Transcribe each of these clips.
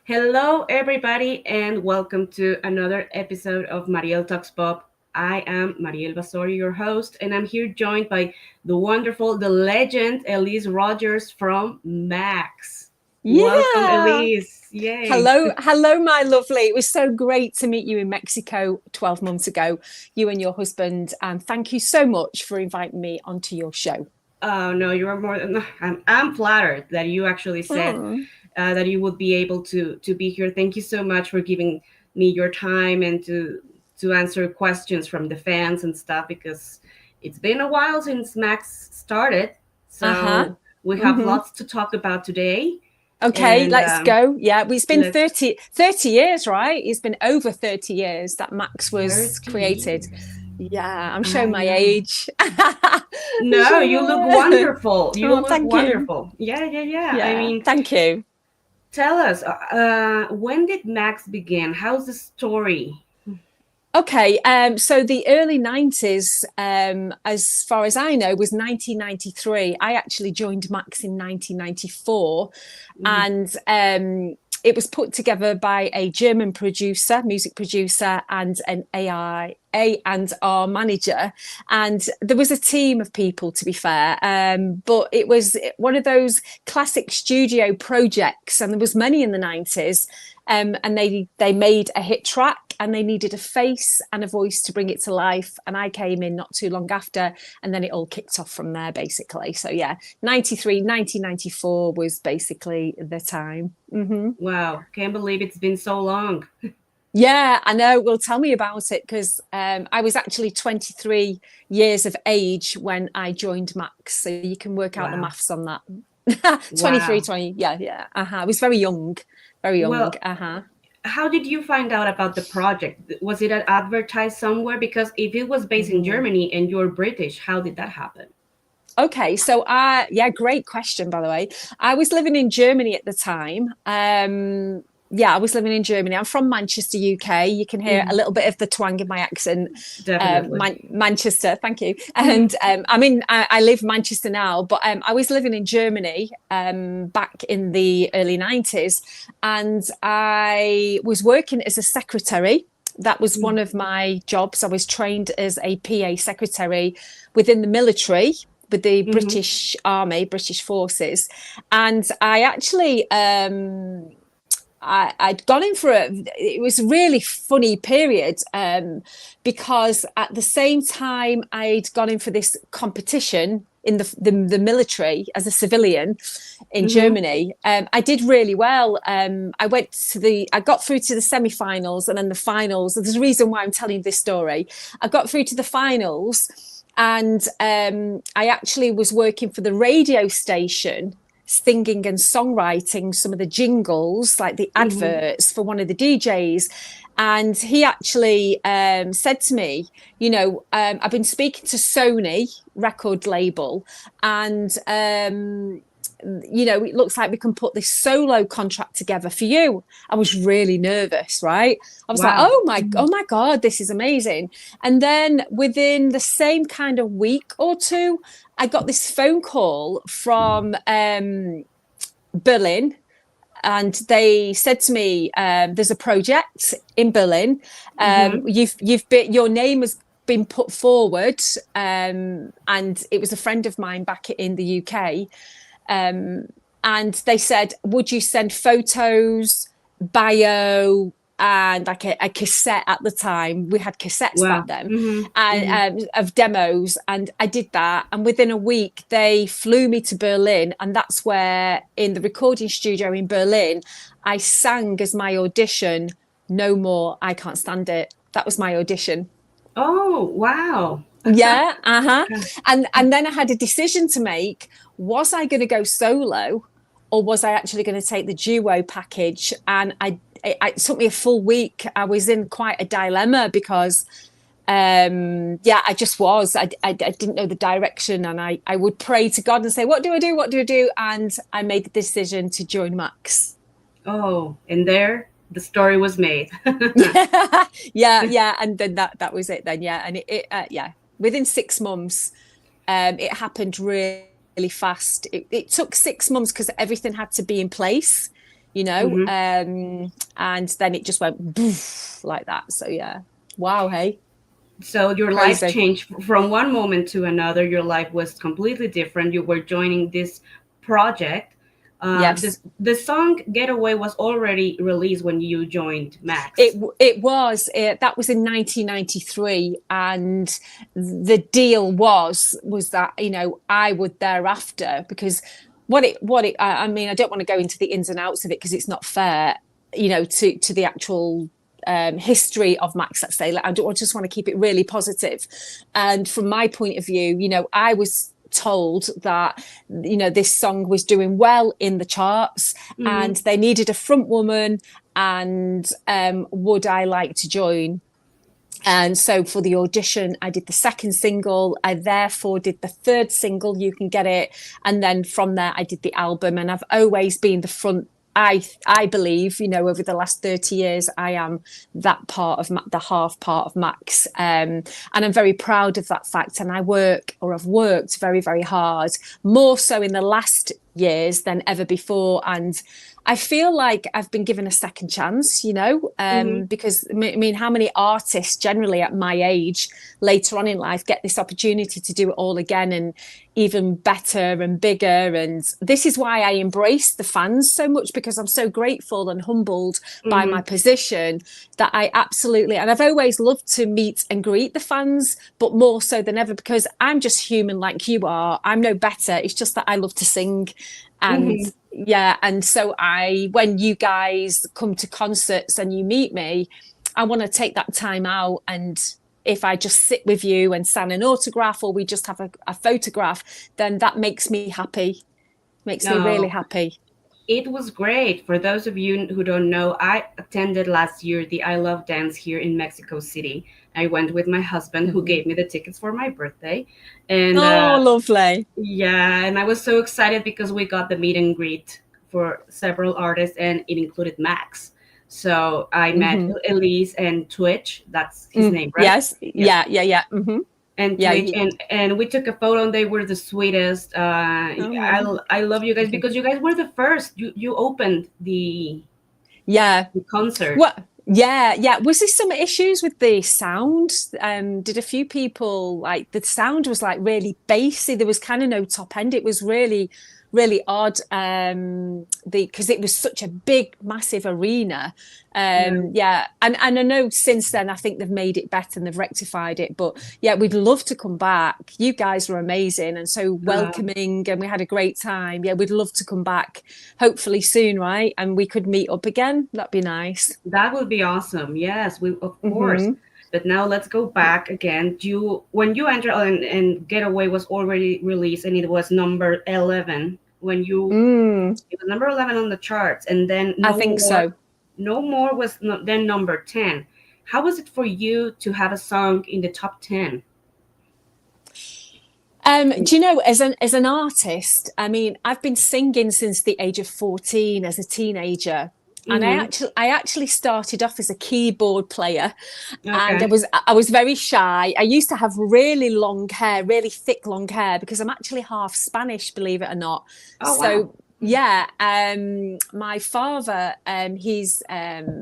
Hello, everybody, and welcome to another episode of Mariel Talks Pop. I am Mariel Basori, your host, and I'm here joined by the wonderful, the legend, Elyse Rogers from Maxx. Welcome, Yeah. Elyse. Yay. Hello, my lovely. It was so great to meet you in Mexico 12 months ago, you and your husband. And thank you so much for inviting me onto your show. Oh, no, you are more than. I'm flattered that you actually said Oh, that you would be able to be here. Thank you so much for giving me your time and to answer questions from the fans and stuff because it's been a while since Max started. uh-huh. So we have hmm lots to talk about today. Okay, And let's go. Yeah, it's been let's 30 years, right? It's been over 30 years that Max was 30 created. years. Yeah, I'm I showing my know. age. No, you look Sure. wonderful. You Oh, look thank you. wonderful. Yeah, yeah, yeah. I Yeah, mean, thank you. tell us, when did Max begin? How's the story? Okay, so the early 90's, as far as I know, was 1993. I actually joined Max in 1994, Mhm. and it was put together by a German producer, music producer, and an A&R manager. And there was a team of people, to be fair, but it was one of those classic studio projects, and there was many in the 90's. And they made a hit track and they needed a face and a voice to bring it to life. And I came in not too long after, and then it all kicked off from there, basically. So yeah, 93, 1994 was basically the time. Wow, can't believe it's been so long. Yeah, I know. Well, tell me about it because I was actually 23 years of age when I joined Max. So you can work out the Wow. maths on that. 23, Wow. 20. Yeah, yeah. I was very young, very young. Well, how did you find out about the project? Was it advertised somewhere? Because if it was based in Mhm. Germany and you're British, how did that happen? Okay, so yeah, great question, by the way. I was living in Germany at the time. Yeah, I was living in Germany. I'm from Manchester, UK. You can hear a Mhm. little bit of the twang in my accent. Definitely. Manchester, thank you. And I live Manchester now, but I was living in Germany back in the early 90's, and I was working as a secretary. That was one of my jobs. I was trained as a PA secretary within the military with the Mm-hmm. British Army, British Forces, and I actually I'd gone in for it was a really funny period because at the same time I'd gone in for this competition in the military as a civilian in Mm-hmm. Germany. I did really well. I got through to the semi-finals and then the finals. There's a reason why I'm telling this story. I got through to the finals, and I actually was working for the radio station singing and songwriting some of the jingles, like the Mm-hmm. adverts for one of the DJs. And he actually said to me, I've been speaking to Sony record label, and it looks like we can put this solo contract together for you. I was really nervous, right? I was like, Wow. oh my God, this is amazing. And then within the same kind of week or two, I got this phone call from Berlin, and they said to me, "There's a project in Berlin. Mm-hmm. Your name has been put forward, and it was a friend of mine back in the UK, um, and they said, would you send photos, bio, and like a cassette at the time? We had cassettes back Wow. then, Mm-hmm. Mm-hmm. and of demos. And I did that. And within a week, they flew me to Berlin. And that's where, in the recording studio in Berlin, I sang as my audition, No More, I Can't Stand It. That was my audition. Oh, wow. Yeah, uh-huh. And then I had a decision to make. Was I going to go solo, or was I actually going to take the duo package? And it took me a full week. I was in quite a dilemma because yeah, I just was. I didn't know the direction, and I would pray to God and say, what do I do? What do I do? And I made the decision to join Max. Oh, and there the story was made. Yeah, and then that was it then. Yeah, and yeah, within 6 months, it happened really fast. It took 6 months because everything had to be in place. Hmm. and then it just went boof, like that. So yeah, wow, hey, So your life crazy. changed from one moment to another. Your life was completely different. You were joining this project. Yes. The song "Getaway" was already released when you joined It Maxx. it was that was in 1993, and the deal was that I would thereafter, because what it I mean, I don't want to go into the ins and outs of it because it's not fair, to the actual history of Maxx. Let's say, I just want to keep it really positive, and from my point of view, I was told that this song was doing well in the charts Hmm. and they needed a front woman, and would I like to join? And so for the audition, I did the second single. I therefore did the third single, You Can Get It. And then from there, I did the album. And I've always been the front. I believe, over the last 30 years, I am that part of the half part of Maxx. And I'm very proud of that fact. And I've worked very, very hard, more so in the last years than ever before. And I feel like I've been given a second chance, Hmm. because I mean, how many artists generally at my age later on in life get this opportunity to do it all again and even better and bigger? And this is why I embrace the fans so much, because I'm so grateful and humbled by Hmm. my position that I absolutely, and I've always loved to meet and greet the fans, but more so than ever because I'm just human like you are. I'm no better. It's just that I love to sing. And Hmm. yeah, and so when you guys come to concerts and you meet me, I want to take that time out, and if I just sit with you and sign an autograph or we just have a photograph, then that makes me happy, makes me really No, happy. it was great. For those of you who don't know, I attended last year the I Love Dance here in Mexico City. I went with my husband, who Mm-hmm. gave me the tickets for my birthday, and Oh, lovely. yeah, and I was so excited because we got the meet and greet for several artists, and it included Max. So I met Mm-hmm. Elise and Twitch. That's his name, right? Yes, Yes. yeah, yeah, yeah. Mm-hmm. And Yeah, Twitch, and we took a photo, and they were the sweetest. oh, I love you guys okay. because you guys were the first. You opened Yeah. the concert. What? Yeah, yeah. Was there some issues with the sound? Did a few people like the sound was like really bassy? There was kind of no top end. It was really, really odd. Because it was such a big, massive arena. Yeah. Yeah, and I know since then I think they've made it better and they've rectified it. But yeah, we'd love to come back. You guys were amazing and so Uh, welcoming, and we had a great time. Yeah, we'd love to come back, hopefully soon, right? And we could meet up again. That'd be nice. that would be awesome. Yes, we of course. Mm-hmm. But now let's go back again. You when you entered, and Getaway was already released, and it was number 11 when you Mm, it was number 11 on the charts, and then I think so. No More was then number 10. How was it for you to have a song in the top 10? Do you know, as an artist, I mean, I've been singing since the age of 14 as a teenager. And I Mm-hmm. actually I actually started off as a keyboard player, and I Okay. was I was very shy. I used to have really long hair, really thick long hair, because I'm actually half Spanish, believe it or not. Oh, wow. So yeah, my father, he's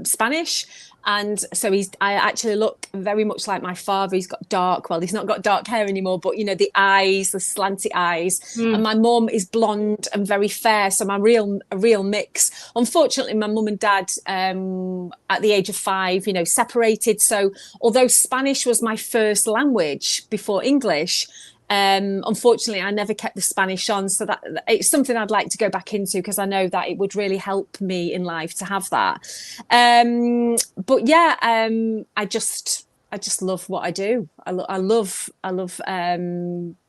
Spanish, and so I actually look very much like my father. He's got he's not got dark hair anymore, but the eyes, the slanty eyes. And Mm. my mum is blonde and very fair, so my real mix. Unfortunately, my mum and dad, at the age of 5, separated. So although Spanish was my first language before English, unfortunately, I never kept the Spanish on. So that it's something I'd like to go back into, because I know that it would really help me in life to have that. But yeah, I just love what I do. I love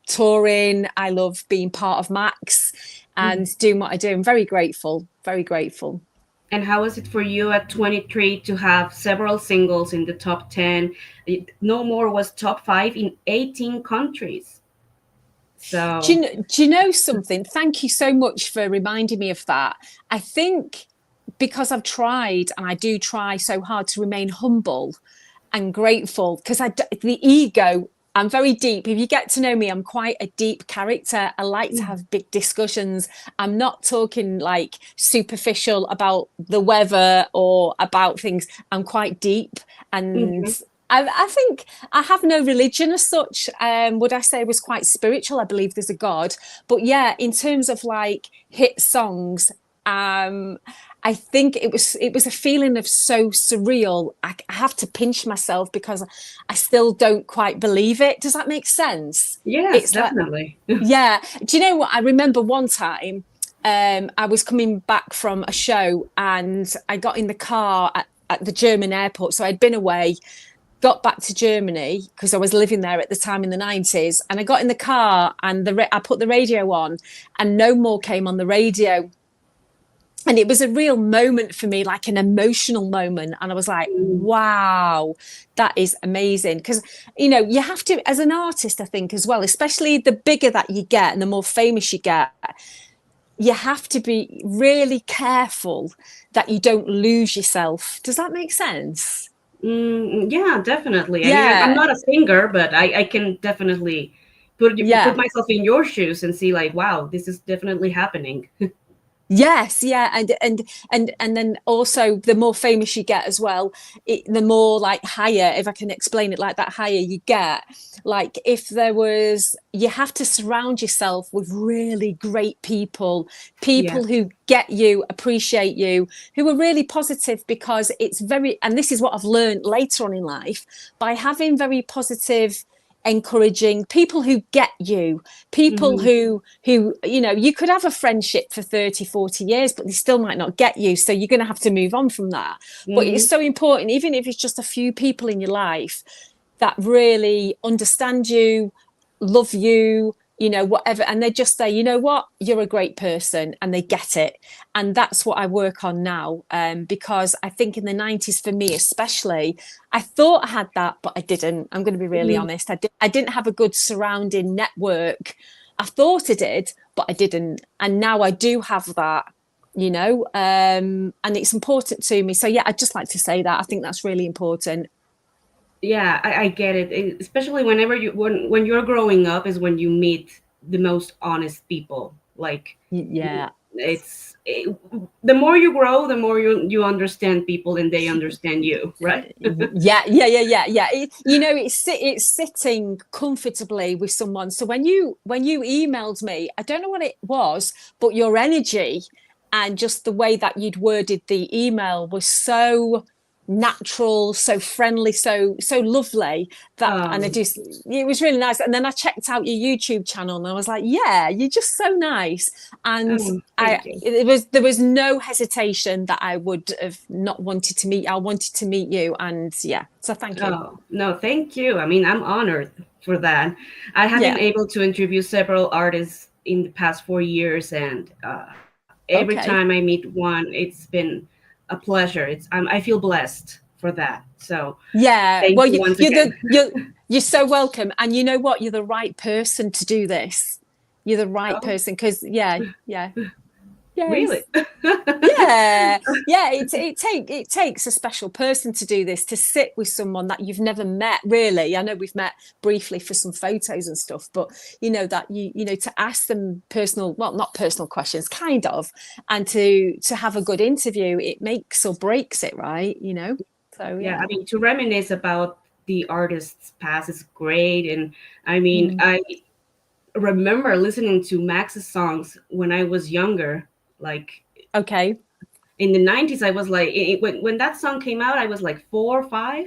touring. I love being part of Maxx Mhm. and doing what I do. I'm very grateful. Very grateful. And how was it for you at 23 to have several singles in the top 10? No More was top 5 in 18 countries. So, Do you know something? Thank you so much for reminding me of that. I think because I've tried, and I do try so hard to remain humble and grateful, because the ego I'm very deep. If you get to know me, I'm quite a deep character. I like to have big discussions. I'm not talking like superficial about the weather or about things. I'm quite deep. And Mhm. I think I have no religion as such. Would I say I was quite spiritual? I believe there's a God. But yeah, in terms of like hit songs, um, I think it was a feeling of so surreal. I have to pinch myself because I still don't quite believe it. Does that make sense? Yes, It's like, definitely. yeah. Do you know what? I remember one time I was coming back from a show and I got in the car at the German airport. So I'd been away, got back to Germany because I was living there at the time in the 90s. And I got in the car and I put the radio on and No More came on the radio. And it was a real moment for me, like an emotional moment. And I was like, Mm, wow, that is amazing. Because, you have to, as an artist, I think as well, especially the bigger that you get and the more famous you get, you have to be really careful that you don't lose yourself. Does that make sense? yeah, definitely. I mean, I'm Yeah, not a singer, but I can definitely put yeah. myself in your shoes and see like, wow, this is definitely happening. Yes, yeah, and then also the more famous you get as well, the more like higher, if I can explain it like that, higher you get. Like if there was, you have to surround yourself with really great people, Yeah. people who get you, appreciate you, who are really positive because it's very, and this is what I've learned later on in life, by having very positive, encouraging people who get you, people Hmm. who you could have a friendship for 30, 40 years but they still might not get you, so you're going to have to move on from that. But it's Hmm. so important, even if it's just a few people in your life that really understand you, love you, whatever, and they just say, you know what, you're a great person, and they get it. And that's what I work on now, because I think in the 90s, for me especially, I thought I had that, but I didn't. I'm going to be really Hmm. honest. I didn't have a good surrounding network. I thought I did, but I didn't. And now I do have that, and it's important to me. So yeah, I'd just like to say that I think that's really important. Yeah, I get it. Especially whenever when you're growing up is when you meet the most honest people. Like Yeah. the more you grow, the more you understand people and they understand you, right? Yeah. It's sitting comfortably with someone. So when you emailed me, I don't know what it was, but your energy and just the way that you'd worded the email was so natural, so friendly, so lovely, that, and it was really nice. And then I checked out your YouTube channel and I was like, yeah, you're just so nice. And Thank you. there was no hesitation that I would have not wanted to meet. I wanted to meet you, and yeah, so thank you. Oh, no, thank you. I mean, I'm honored for that. I have been Yeah. able to interview several artists in the past 4 years, and every time I Okay. meet one, it's been a pleasure. I feel blessed for that. So Yeah. thank Well, you once you're again. you're so welcome, and you know what? You're the right person to do this. You're the right Oh, person because yeah. really? Yes. Yeah. It takes a special person to do this, to sit with someone that you've never met. Really, I know we've met briefly for some photos and stuff, but that to ask them personal, well, not personal questions, kind of, and to have a good interview, it makes or breaks it, right? So Yeah, yeah. I mean, to reminisce about the artist's past is great. And I mean, Mm. I remember listening to Max's songs when I was younger. Like Okay. in the 90s, I was like, when that song came out, I was like 4 or 5.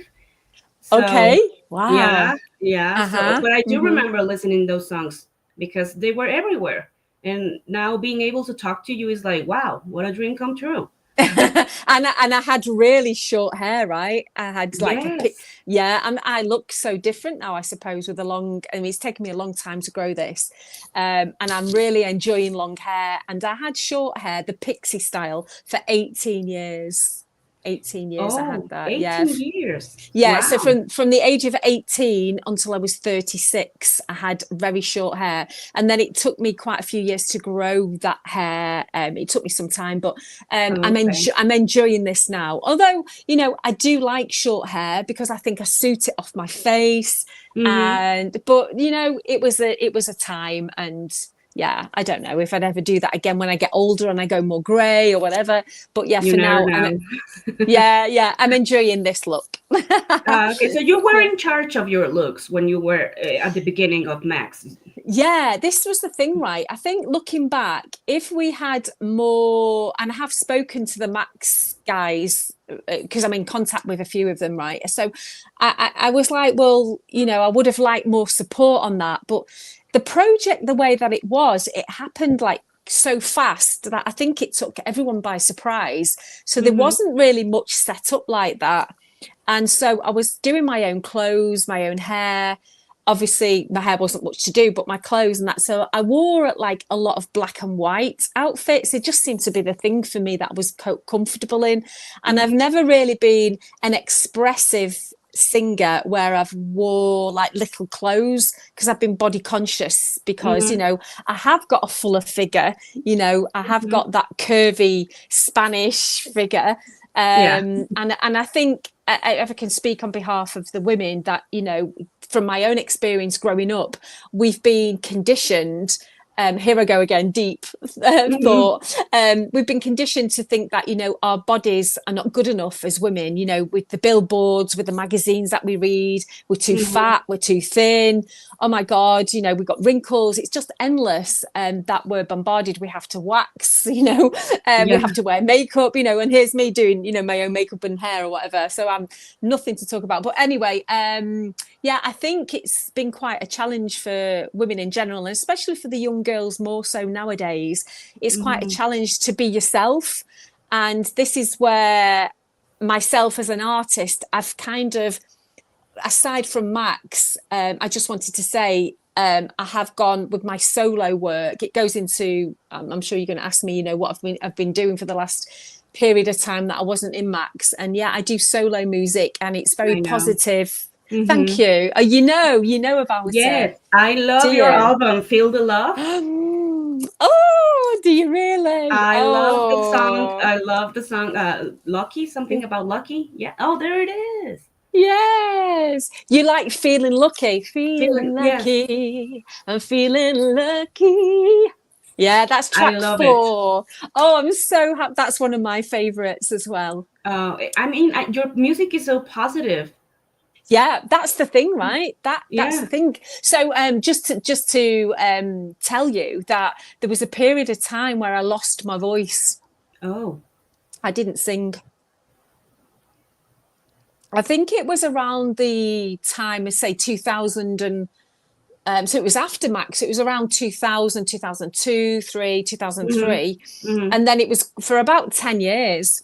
So Okay. yeah, Wow. yeah. So, Uh-huh. but I do Mm-hmm. remember listening those songs because they were everywhere. And now being able to talk to you is like, wow, what a dream come true. And I had really short hair, right? I had like Yes. yeah, and I look so different now, I suppose, with a long. I mean, it's taken me a long time to grow this, and I'm really enjoying long hair. And I had short hair, the pixie style, for 18 years. 18 years I had Oh, that. Yeah. 18 years. Yeah, so Wow. from the age of 18 until I was 36, I had very short hair. And then it took me quite a few years to grow that hair. It took me some time, but Okay. I'm enjoying this now. Although, I do like short hair because I think I suit it off my face. Mm-hmm. And but it was a time, and yeah, I don't know if I'd ever do that again when I get older and I go more grey or whatever. But yeah, You for never now, know. yeah, I'm enjoying this look. Okay, so you were Yeah. in charge of your looks when you were at the beginning of Maxx. Yeah, this was the thing, right? I think looking back, if we had more, and I have spoken to the Maxx guys because I'm in contact with a few of them, right? So I was like, well, I would have liked more support on that. But the project, the way that it happened like so fast that I think it took everyone by surprise. So there Mm-hmm. wasn't really much set up like that. And so I was doing my own clothes, my own hair. Obviously, my hair wasn't much to do, but my clothes and that. So I wore like a lot of black and white outfits. It just seemed to be the thing for me that I was comfortable in. And I've Mm-hmm. never really been an expressive singer where I've wore like little clothes because I've been body conscious because Mm-hmm. I have got a fuller figure, I have Mm-hmm. got that curvy Spanish figure. Yeah. And I think if I can speak on behalf of the women that, from my own experience growing up, we've been conditioned. Here I go again, deep Mm-hmm. thought. We've been conditioned to think that, our bodies are not good enough as women, with the billboards, with the magazines that we read. We're too Mm-hmm. fat, we're too thin. Oh my God, we've got wrinkles. It's just endless that we're bombarded. We have to wax, we Yeah. have to wear makeup, and here's me doing, my own makeup and hair or whatever. So I'm nothing to talk about. But anyway, yeah, I think it's been quite a challenge for women in general, and especially for the young girls more so nowadays. It's quite a Mm-hmm. challenge to be yourself. And this is where myself as an artist, I've kind of, aside from Maxx, I just wanted to say, I have gone with my solo work. It goes into, I'm sure you're going to ask me, what I've been doing for the last period of time that I wasn't in Maxx. And yeah, I do solo music, and it's very I know. positive. Thank Mm-hmm. you. You know about it. Yes, I Do love your you? album, Feel the Love. Oh, do you really? I love the song. Oh, I love the song, Lucky, something about Lucky. Yeah. Oh, there it is. yes. You like feeling lucky, Feeling, feeling yes. lucky, I'm feeling lucky. Yeah, that's I track love it. 4. Oh, I'm so happy. That's one of my favorites as well. I mean, your music is so positive. Yeah, that's the thing, right? That's the Yeah. thing. So just to tell you that there was a period of time where I lost my voice. Oh. I didn't sing. I think it was around the time of say 2000 and so it was after Maxx. It was around 2000, 2002, 3, Mm-hmm. 2003. Mm-hmm. And then it was for about 10 years.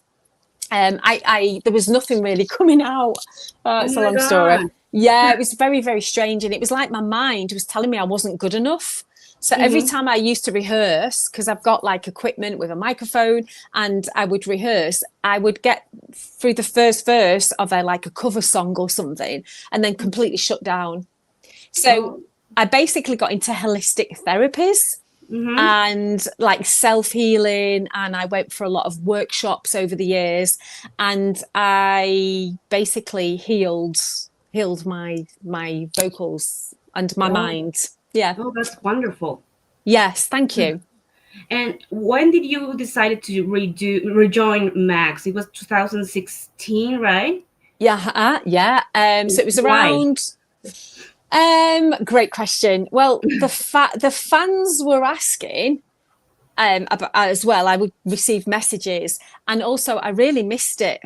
I there was nothing really coming out. Oh It's a my long story. God. Yeah, it was very, very strange. And it was like my mind was telling me I wasn't good enough. So every Mm-hmm. time I used to rehearse, because I've got like equipment with a microphone, and I would rehearse, I would get through the first verse of like a cover song or something, and then completely shut down. So Oh. I basically got into holistic therapies Mm-hmm. and like self-healing, and I went for a lot of workshops over the years, and I basically healed my vocals and my Oh. mind. Yeah. Oh, that's wonderful. Yes, thank you. And when did you decided to rejoin Max? It was 2016, right? Yeah, yeah. So it was Why? around. Great question. Well, the fans were asking about, as well. I would receive messages, and also I really missed it.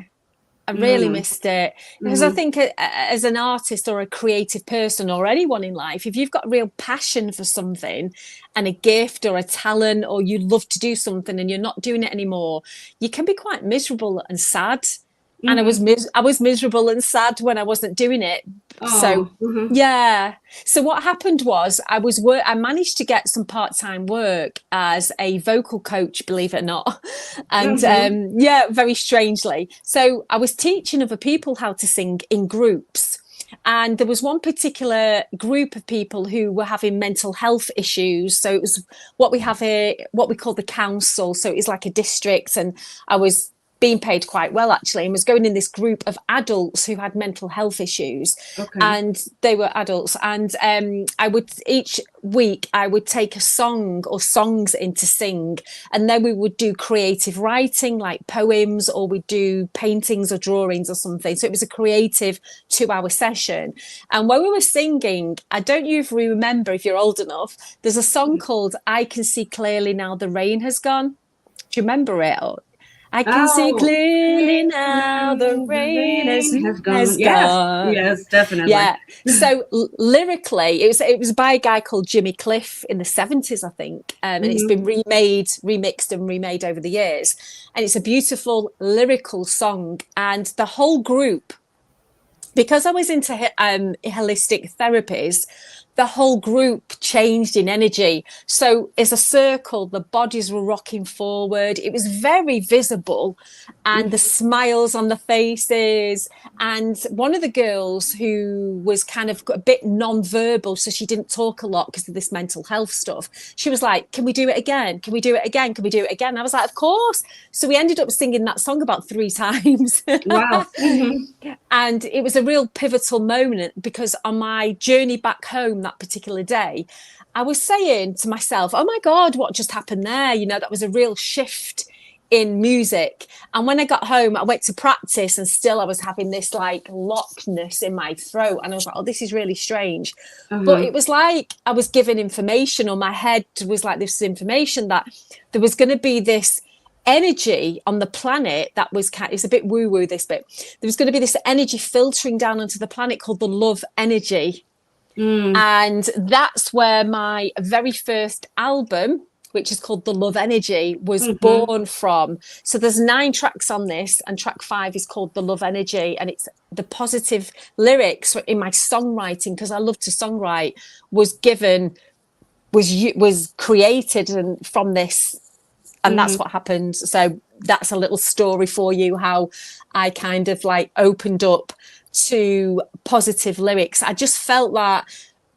I really Mm. missed it because I Mm-hmm. think as an artist or a creative person or anyone in life, if you've got real passion for something and a gift or a talent, or you love to do something and you're not doing it anymore, you can be quite miserable and sad. and Mm-hmm. I was miserable and sad when I wasn't doing it. So Oh. Mm-hmm. yeah. So what happened was I managed to get some part-time work as a vocal coach, believe it or not. And Mm-hmm. yeah, very strangely. So I was teaching other people how to sing in groups. And there was one particular group of people who were having mental health issues. So it was what we have here, what we call the council. So it was like a district, and I was being paid quite well actually, and was going in this group of adults who had mental health issues, Okay. and they were adults. And I would each week I would take a song or songs in to sing, and then we would do creative writing like poems, or we'd do paintings or drawings or something. So it was a creative 2-hour session. And when we were singing, I don't know if you remember, if you're old enough, there's a song called I Can See Clearly Now the Rain Has Gone. Do you remember it? I can see Oh, clearly now the now the rain rain has has gone. Yes, gone. yes, definitely. Yeah. So lyrically, it was by a guy called Jimmy Cliff in the 70s, I think. And it's Mm-hmm. been remixed and remade over the years. And it's a beautiful lyrical song. And the whole group, because I was into holistic therapies, the whole group changed in energy. So as a circle, the bodies were rocking forward. It was very visible, and the smiles on the faces. And one of the girls who was kind of a bit non-verbal, so she didn't talk a lot because of this mental health stuff, she was like, can we do it again? Can we do it again? Can we do it again? I was like, of course. So we ended up singing that song about 3 times. Wow. Mm-hmm. And it was a real pivotal moment, because on my journey back home that particular day, I was saying to myself, oh my God, what just happened there? You know, that was a real shift in music. And when I got home, I went to practice, and still I was having this like lockness in my throat. And I was like, oh, this is really strange. But Uh-huh. it was like I was given information, or my head was like this information that there was going to be this energy on the planet that was it's a bit woo woo this bit. There was going to be this energy filtering down onto the planet called the love energy. Mm. And that's where my very first album, which is called The Love Energy, was Mm-hmm. born from. So there's 9 tracks on this, and track 5 is called The Love Energy. And it's the positive lyrics in my songwriting, because I love to songwrite, was created and from this. And Mm-hmm. that's what happened. So that's a little story for you, how I kind of like opened up to positive lyrics. I just felt that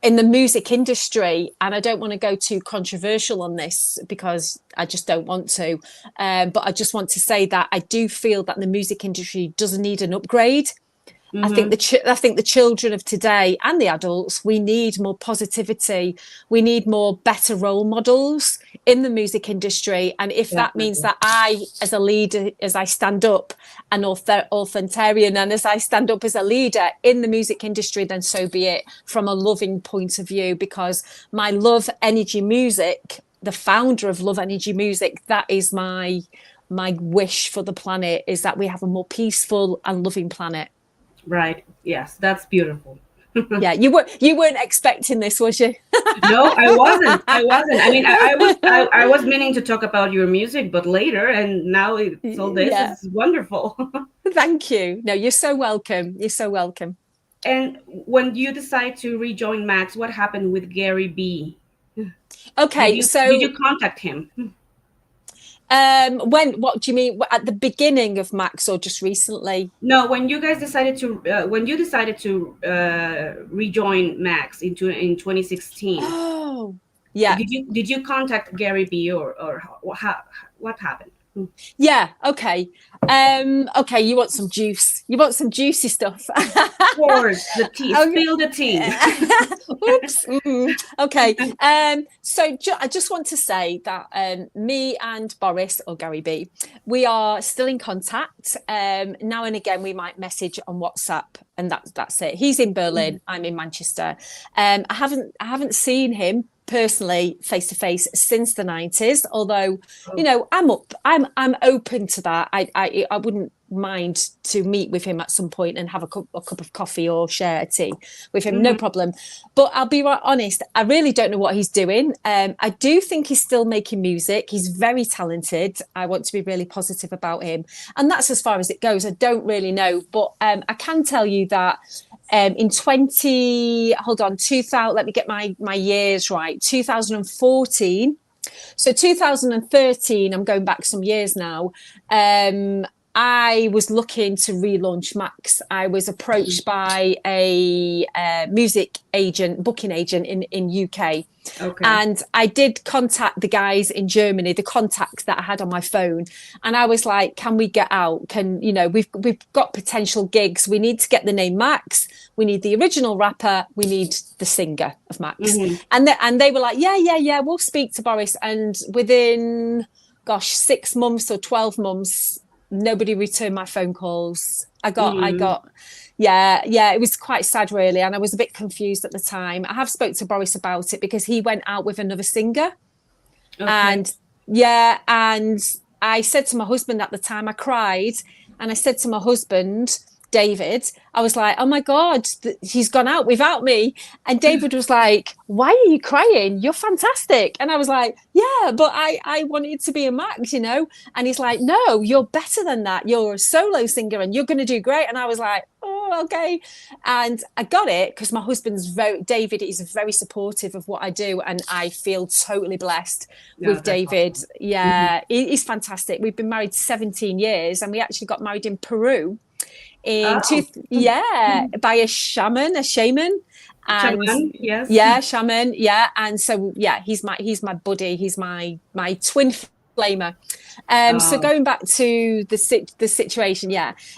in the music industry, and I don't want to go too controversial on this because I just don't want to, but I just want to say that I do feel that the music industry does need an upgrade. I think Mm-hmm. I think the children of today and the adults, we need more positivity. We need more better role models in the music industry. And if that means Definitely. that I, as a leader, as I stand up an authoritarian, and as I stand up as a leader in the music industry, then so be it, from a loving point of view. Because my Love Energy Music, the founder of Love Energy Music, that is my wish for the planet, is that we have a more peaceful and loving planet. Right. Yes, that's beautiful. Yeah, you weren't expecting this, was you? No, I wasn't. I wasn't. I mean, I was meaning to talk about your music, but later, and now it's all this. Yeah, It's wonderful. thank you. No, you're so welcome. You're so welcome. And when you decide to rejoin Max, what happened with Gary B? Okay, Did you so contact him? what do you mean, at the beginning of Maxx or just recently? No, when you guys decided to rejoin Max in 2016, Oh, yeah. did you contact Gary B, or what happened? Yeah, okay. Okay, you want some juice. You want some juicy stuff. Of course, the tea. Okay. Spill the tea. Oops. Okay. So I just want to say that me and Boris, or Gary B, we are still in contact. Now and again, we might message on WhatsApp, and that's it. He's in Berlin. I'm in Manchester. I haven't seen him personally face to face since the 90s, although I'm open to that. I wouldn't mind to meet with him at some point and have a cup of coffee or share a tea with him, no problem. But I'll be right honest, I really don't know what he's doing. I do think he's still making music. He's very talented. I want to be really positive about him, and that's as far as it goes. I don't really know, but I can tell you that in 2000, let me get my years right, 2014. So 2013, I'm going back some years now. I was looking to relaunch Maxx. I was approached by a music agent, booking agent in UK. Okay. And I did contact the guys in Germany, the contacts that I had on my phone. And I was like, can we get out? We've got potential gigs. We need to get the name Maxx. We need the original rapper. We need the singer of Maxx. And they were like, yeah, we'll speak to Boris. And within, 6 months or 12 months, nobody returned my phone calls. It was quite sad, really. And I was a bit confused at the time. I have spoke to Boris about it because he went out with another singer. Okay. And I said to my husband at the time, I cried. And I said to my husband, David, I was like, oh my God, he's gone out without me. And David was like, why are you crying? You're fantastic. And I was like, yeah, but I wanted to be a Maxx, And he's like, no, you're better than that. You're a solo singer and you're going to do great. And I was like, oh, okay. And I got it because my David is very supportive of what I do. And I feel totally blessed with David. Awesome. Yeah, he's fantastic. We've been married 17 years and we actually got married in Peru. By a shaman. And shaman, yes. And so he's my buddy, he's my twin flamer. So going back to the situation,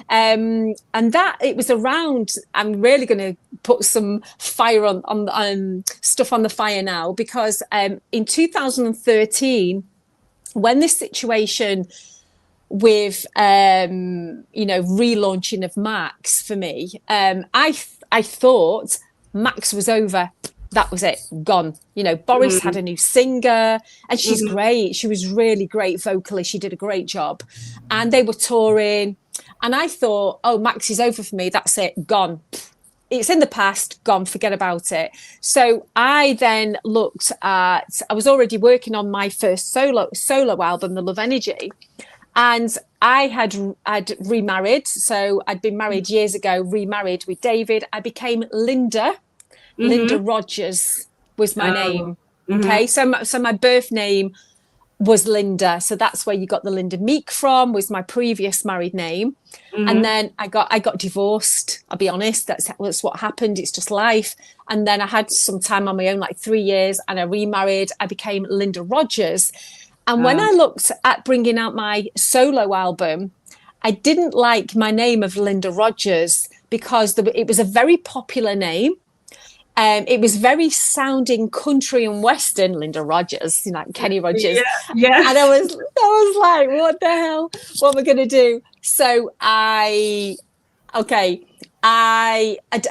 and that it was around, I'm really going to put some fire on stuff on the fire now, because in 2013, when this situation with relaunching of Maxx for me, I thought Maxx was over. That was it, gone. Boris had a new singer and she's great. She was really great vocally. She did a great job. And they were touring. And I thought, oh, Maxx is over for me. That's it, gone. It's in the past, gone, forget about it. So I then I was already working on my first solo album, The Love Energy. And I'd remarried. So I'd been married years ago, remarried with David. I became Linda. Linda Rogers was my name. Okay, so my birth name was Linda. So that's where you got the Linda Meek from, was my previous married name. And then I got divorced. I'll be honest, that's what happened. It's just life. And then I had some time on my own, like 3 years, and I remarried. I became Linda Rogers. And when I looked at bringing out my solo album, I didn't like my name of Linda Rogers because it was a very popular name. It was very sounding country and western, Linda Rogers, like Kenny Rogers. Yeah. And I was like, what the hell? What am I going to do? So I'd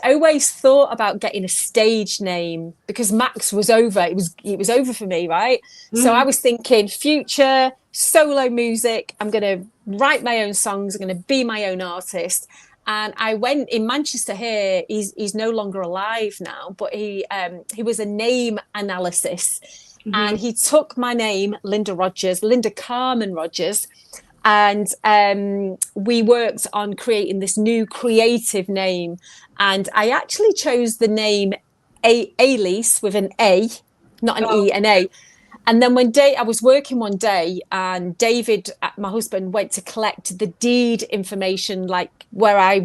always thought about getting a stage name because Maxx was over. It was over for me, right? So I was thinking future solo music. I'm going to write my own songs. I'm going to be my own artist. And I went in Manchester here. He's no longer alive now, but he was a name analysis, and he took my name, Linda Rogers, Linda Carmen Rogers. And we worked on creating this new creative name. And I actually chose the name Elyse with an A, not an E, an A. And then I was working one day and David, my husband, went to collect the deed information, like where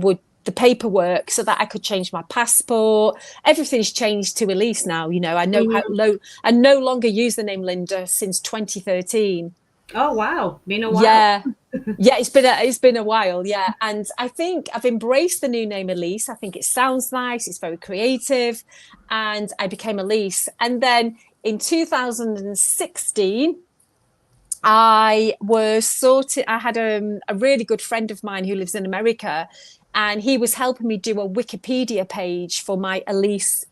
the paperwork, so that I could change my passport. Everything's changed to Elyse now. I no longer use the name Linda since 2013. Oh wow, been a while. Yeah, it's been a while. Yeah, and I think I've embraced the new name Elyse. I think it sounds nice. It's very creative, and I became Elyse. And then in 2016, I had a really good friend of mine who lives in America, and he was helping me do a Wikipedia page for my Elyse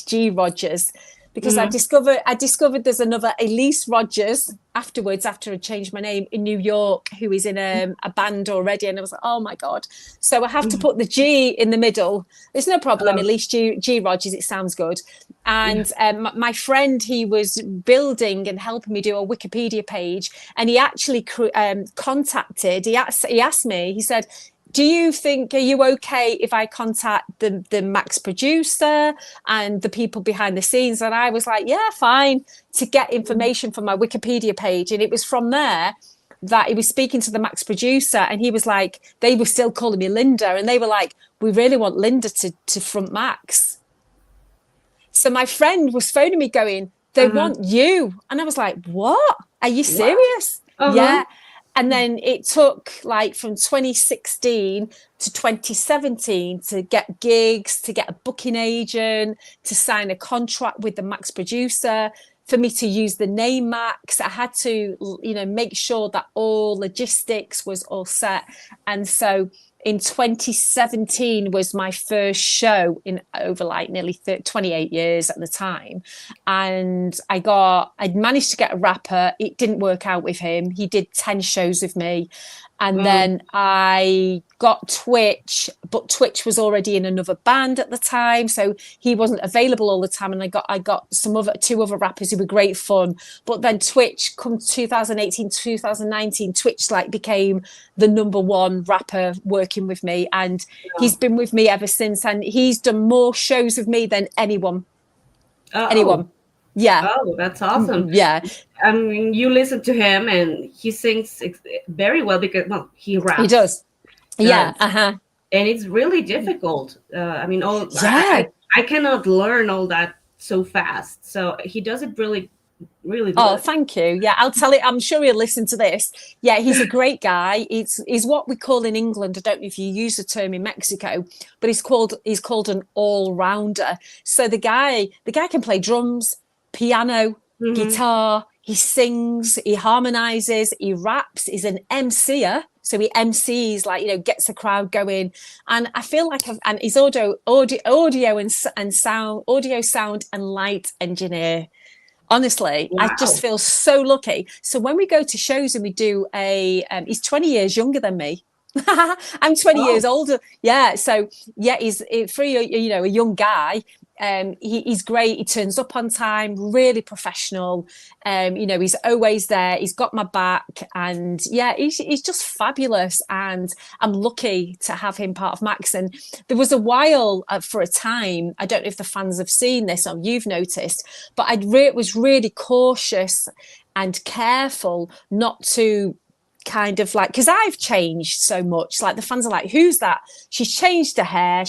G Rogers. because I discovered there's another Elyse Rogers afterwards, after I changed my name, in New York, who is in a band already, and I was like, oh my god. So I have to put the G in the middle. There's no problem. Oh, Elyse G Rogers, it sounds good. yeah. And my friend, he was building and helping me do a Wikipedia page, and he actually contacted. He asked me. He said, do you think, are you okay if I contact the Maxx producer and the people behind the scenes? And I was like, yeah, fine, to get information from my Wikipedia page. And it was from there that he was speaking to the Maxx producer, and he was like, they were still calling me Linda, and they were like, we really want Linda to front Maxx. So my friend was phoning me going, they want you. And I was like, what? Are you serious? Wow. Yeah. And then it took like from 2016 to 2017 to get gigs, to get a booking agent, to sign a contract with the Maxx producer, for me to use the name Maxx. I had to, make sure that all logistics was all set. And so in 2017 was my first show in over like nearly 28 years at the time. And I'd managed to get a rapper. It didn't work out with him. He did 10 shows with me. And then I got Twitch, but Twitch was already in another band at the time, so he wasn't available all the time. And I got two other rappers who were great fun. But then Twitch, come 2018, 2019, Twitch like became the number one rapper working with me, and he's been with me ever since. And he's done more shows with me than anyone. Anyone. Yeah. Oh, that's awesome. Yeah. I mean, you listen to him and he sings very well because, he raps. He does. Yeah. And it's really difficult. I mean, I cannot learn all that so fast. So he does it really, really good. Oh, thank you. Yeah, I'll tell it. I'm sure he'll listen to this. Yeah, he's a great guy. He's what we call in England, I don't know if you use the term in Mexico, but he's called an all-rounder. So the guy can play drums, piano, guitar, he sings, he harmonizes, he raps, he's an MCer. So he MCs, like, gets a crowd going. And I feel like and he's audio and sound and light engineer. Honestly, wow. I just feel so lucky. So when we go to shows and we do he's 20 years younger than me. I'm 20 years older. Yeah. So yeah, he's for a young guy. He's great. He turns up on time, really professional. He's always there. He's got my back, and yeah, he's just fabulous. And I'm lucky to have him part of Maxx. And there was a while for a time, I don't know if the fans have seen this or you've noticed, but I was really cautious and careful not to kind of like, because I've changed so much, like the fans are like, who's that? She's changed her hair,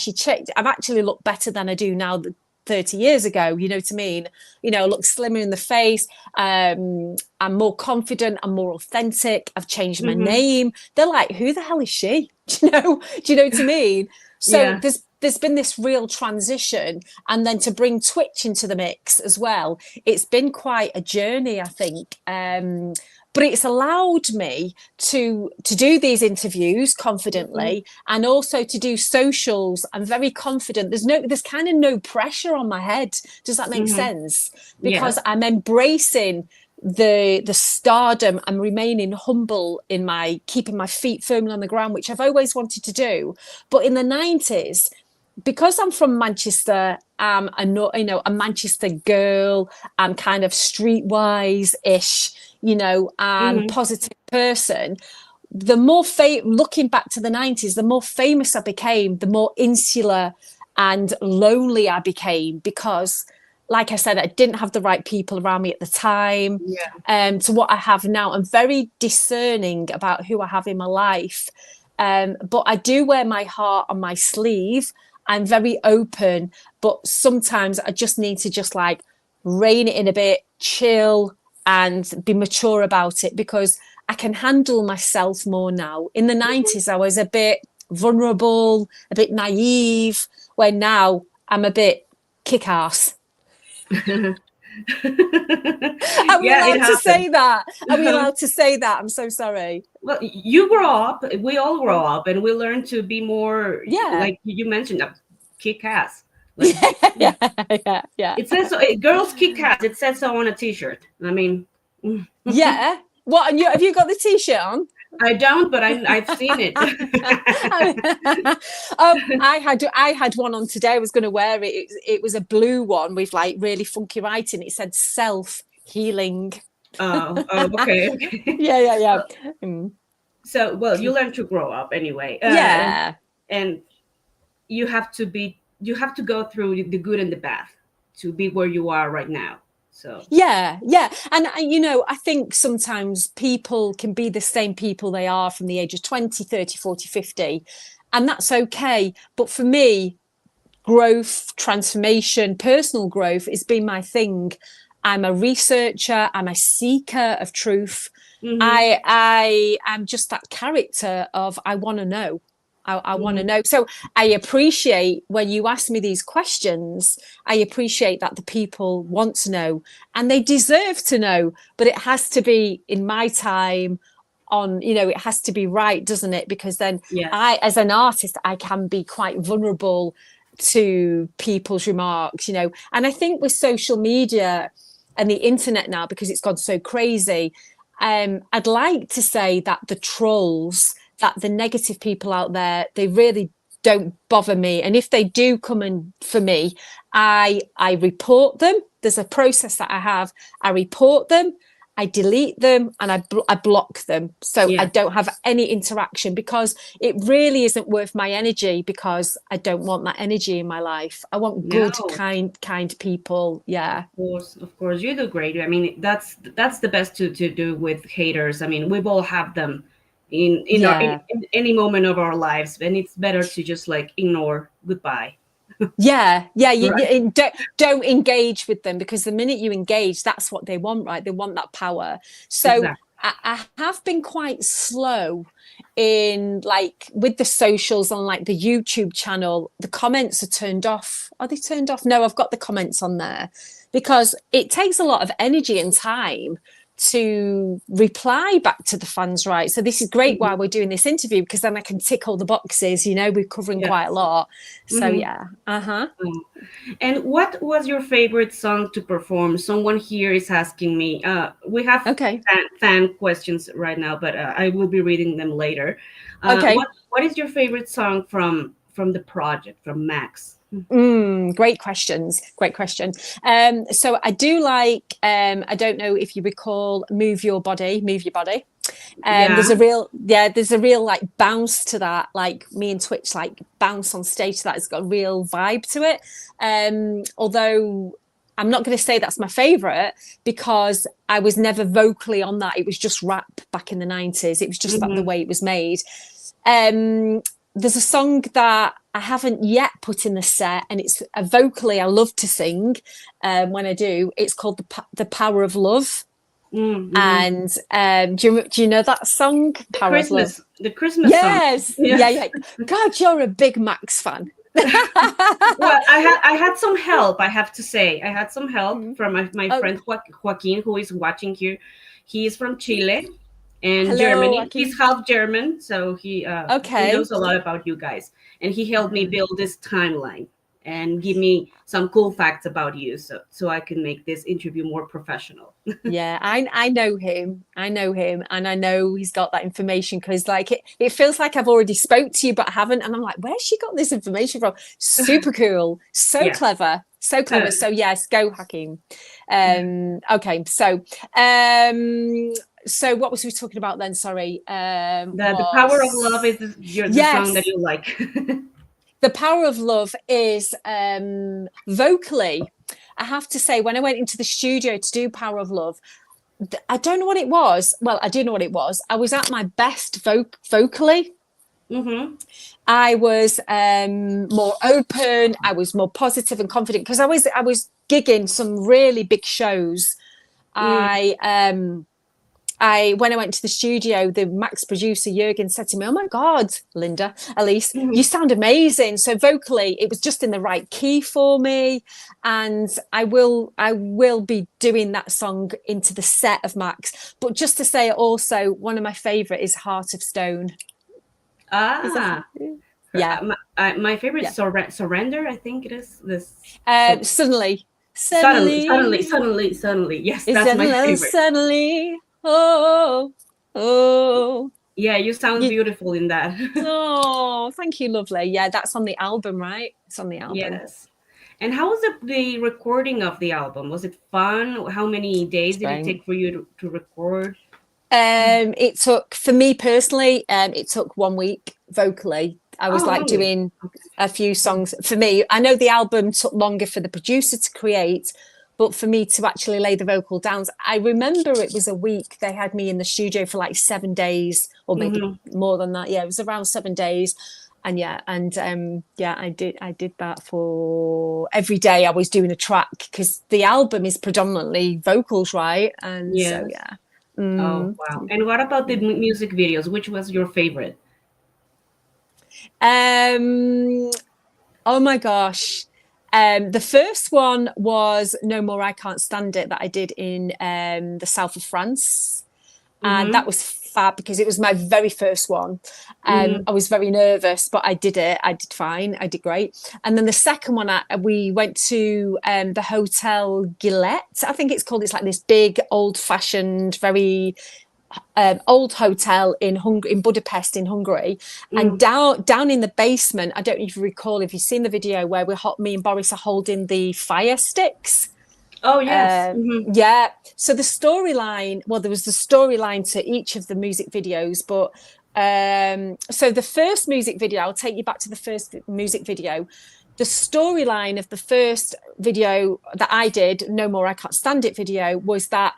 I've actually looked better than I do now 30 years ago, you know what I mean? I look slimmer in the face, I'm more confident, I'm more authentic, I've changed my name. They're like, who the hell is she? Do you know what I mean? So there's been this real transition, and then to bring Twitch into the mix as well, it's been quite a journey, I think. But it's allowed me to do these interviews confidently, and also to do socials. I'm very confident. There's kind of no pressure on my head. Does that make sense? Because I'm embracing the stardom. I'm remaining humble in keeping my feet firmly on the ground, which I've always wanted to do. But in the 90s, because I'm from Manchester, I'm a Manchester girl, I'm kind of streetwise-ish, positive person. The more looking back to the 90s, the more famous I became, the more insular and lonely I became, because like I said, I didn't have the right people around me at the time. To what I have now, I'm very discerning about who I have in my life. But I do wear my heart on my sleeve. I'm very open, but sometimes I just need to just like rein it in a bit, chill, and be mature about it, because I can handle myself more now. In the 90s, I was a bit vulnerable, a bit naive, where now I'm a bit kick-ass. Are we allowed to say that? Are we allowed to say that? I'm so sorry. Well, you grow up, we all grow up, and we learn to be more, like you mentioned, kick ass. Like, Yeah, yeah, yeah. it says so. Girls kick ass. It says so on a T-shirt. I mean, Yeah. What? And have you got the T-shirt on? I don't, but I've seen it. I had one on today. I was going to wear it. It was a blue one with like really funky writing. It said self healing. Oh, okay, okay. Yeah, yeah, yeah. Mm. So, well, you learn to grow up anyway, Yeah. and you have to go through the good and the bad to be where you are right now. So, Yeah, yeah. And, I think sometimes people can be the same people they are from the age of 20, 30, 40, 50, and that's okay. But for me, growth, transformation, personal growth has been my thing. I'm a researcher, I'm a seeker of truth. mhm, I am just that character of I want to know. I want to mhm. know. So I appreciate when you ask me these questions, I appreciate that the people want to know and they deserve to know, but it has to be in my time on, it has to be right, doesn't it? Because then Yes. I, as an artist, I can be quite vulnerable to people's remarks, and I think with social media and the internet now, because it's gone so crazy, I'd like to say that the trolls, that the negative people out there, they really don't bother me. And if they do come in for me, I report them. There's a process that I have. I report them, I delete them, and I block them. So I Yeah. don't have any interaction because it really isn't worth my energy because I don't want that energy in my life. I want good, No. kind people. Yeah. Of course, you do great. I mean, that's the best to do with haters. I mean, we've all have them Yeah. in any moment of our lives, and it's better to just like ignore goodbye. Yeah, yeah. Right. Don't engage with them because the minute you engage, that's what they want, right? They want that power. So Exactly. I have been quite slow in like with the socials on like the YouTube channel. The comments are turned off. Are they turned off? No, I've got the comments on there because it takes a lot of energy and time to reply back to the fans, right? So this is great Mhm. while we're doing this interview because then I can tick all the boxes, we're covering quite a Yes. lot. So Hmm. yeah. Uh-huh. And what was your favorite song to perform? Someone here is asking me. We have Okay. fan questions right now, but I will be reading them later. Okay. What is your favorite song from the project from Max? Great questions. Great question. So I do like, I don't know if you recall Move Your Body, Move Your Body. Yeah. There's a real like bounce to that. Like me and Twitch like bounce on stage to that. It's got a real vibe to it. Although I'm not going to say that's my favorite because I was never vocally on that. It was just rap back in the 90s. It was just that the Hmm. way it was made. Um, there's a song that I haven't yet put in the set, and it's a vocally I love to sing when I do. It's called the Power of Love. Mm-hmm. And do you know that song, Power of Love? The Christmas song. Yes, yeah, Yes. yeah. God, you're a big Max fan. Well, I had some help. I have to say, I had some help from my Oh, friend Joaquin, who is watching here. He is from Chile and hello, Germany. He's Joaquin. half German, so he Okay. knows a lot about you guys, and he helped me Uh, build this timeline and give me some cool facts about you, so I can make this interview more professional. yeah, I know him. I know him, and I know he's got that information because, like, it feels like I've already spoke to you, but I haven't. And I'm like, where's she got this information from? Super cool, so Yes. clever, so Uh, clever. So yes, go Hakeem. Okay, um, so what was we talking about then? Sorry, the power of love was is the song that yes, you like. the power of love is vocally. I have to say, when I went into the studio to do Power of Love, I don't know what it was. Well, I do know what it was. I was at my best vocally. Mm-hmm. I was more open. I was more positive and confident because I was gigging some really big shows. I when I went to the studio, the Maxx producer Jürgen said to me, "Oh my God, Linda, Elyse, you Mm-hmm. sound amazing." So vocally, it was just in the right key for me, and I will be doing that song into the set of Maxx. But just to say, also one of my favorite is Heart of Stone. Is that Ah, Yeah, My favorite yeah. Surrender, I think it is. This Suddenly, suddenly. Yes, it's that's my favorite. suddenly. Oh, oh. Yeah, you sound You, beautiful in that. oh, thank you, lovely. Yeah, that's on the album, right? It's on the album. Yes. And how was the recording of the album? Was it fun? How many days It's did it great. take for you to record? It took, for me personally, it took 1 week vocally. I was Oh, like 1 week. doing Okay. a few songs. For me, I know the album took longer for the producer to create, but for me to actually lay the vocal down, I remember it was a week. They had me in the studio for like 7 days, or maybe Mm-hmm. more than that. Yeah, it was around 7 days. And yeah, I did that for every day. I was doing a track because the album is predominantly vocals, right? And so Yes. yeah. Oh, Mm. wow. And what about the music videos? Which was your favorite? Um, oh my gosh. The first one was No More I Can't Stand It that I did in the south of France. And that Mm-hmm. was fab because it was my very first one. Mm-hmm. I was very nervous, but I did it. I did fine. I did great. And then the second one, we went to the Hotel Gillette, I think it's called. It's like this big, old-fashioned, very old hotel in Budapest in Hungary, and Mm. down in the basement. I don't know if you recall, if you've seen the video where me and Boris are holding the fire sticks. Oh, yes. Mm-hmm. Yeah. So the storyline, well, there was the storyline to each of the music videos, but so the first music video, I'll take you back to the first music video. The storyline of the first video that I did, No More I Can't Stand It video, was that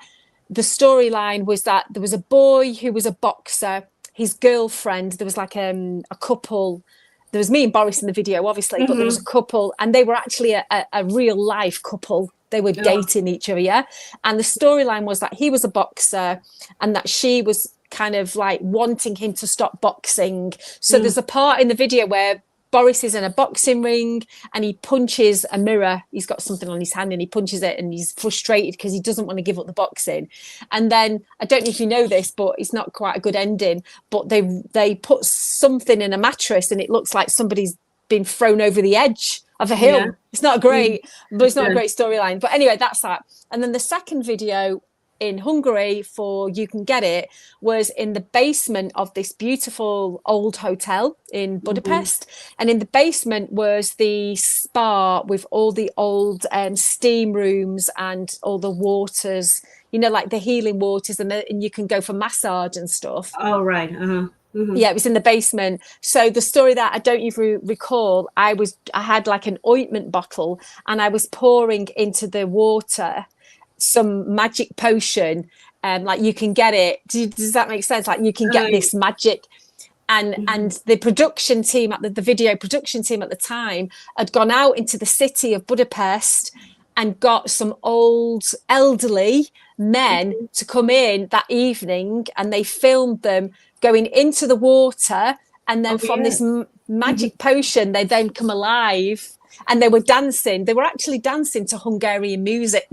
the storyline was that there was a boy who was a boxer, his girlfriend, there was like a couple. There was me and Boris in the video, obviously, but there was a Mm-hmm. couple, and they were actually a real life couple. They were Oh, dating each other, yeah. And the storyline was that he was a boxer and that she was kind of like wanting him to stop boxing. So mm. there's a part in the video where Boris is in a boxing ring and he punches a mirror. He's got something on his hand and he punches it and he's frustrated because he doesn't want to give up the boxing. And then I don't know if you know this, but it's not quite a good ending. But they put something in a mattress and it looks like somebody's been thrown over the edge of a Yeah. hill. It's not Mm. great, but it's not a Yeah. great storyline. But anyway, that's that. And then the second video in Hungary for You Can Get It was in the basement of this beautiful old hotel in Mm-hmm. Budapest. And in the basement was the spa with all the old steam rooms and all the waters, like the healing waters, and you can go for massage and stuff. Oh, right. Uh-huh. Mm-hmm. Yeah, it was in the basement. So the story that I don't even recall, I had like an ointment bottle and I was pouring into the water some magic potion. Like You Can Get It. Does that make sense? Like you can get Uh, this magic. And mhm. and the production team at the video production team at the time had gone out into the city of Budapest and got some old elderly men to come in that evening, and they filmed them going into the water, and Oh, then from this yes. Mhm. magic potion they then come alive, and they were dancing. They were actually dancing to Hungarian music.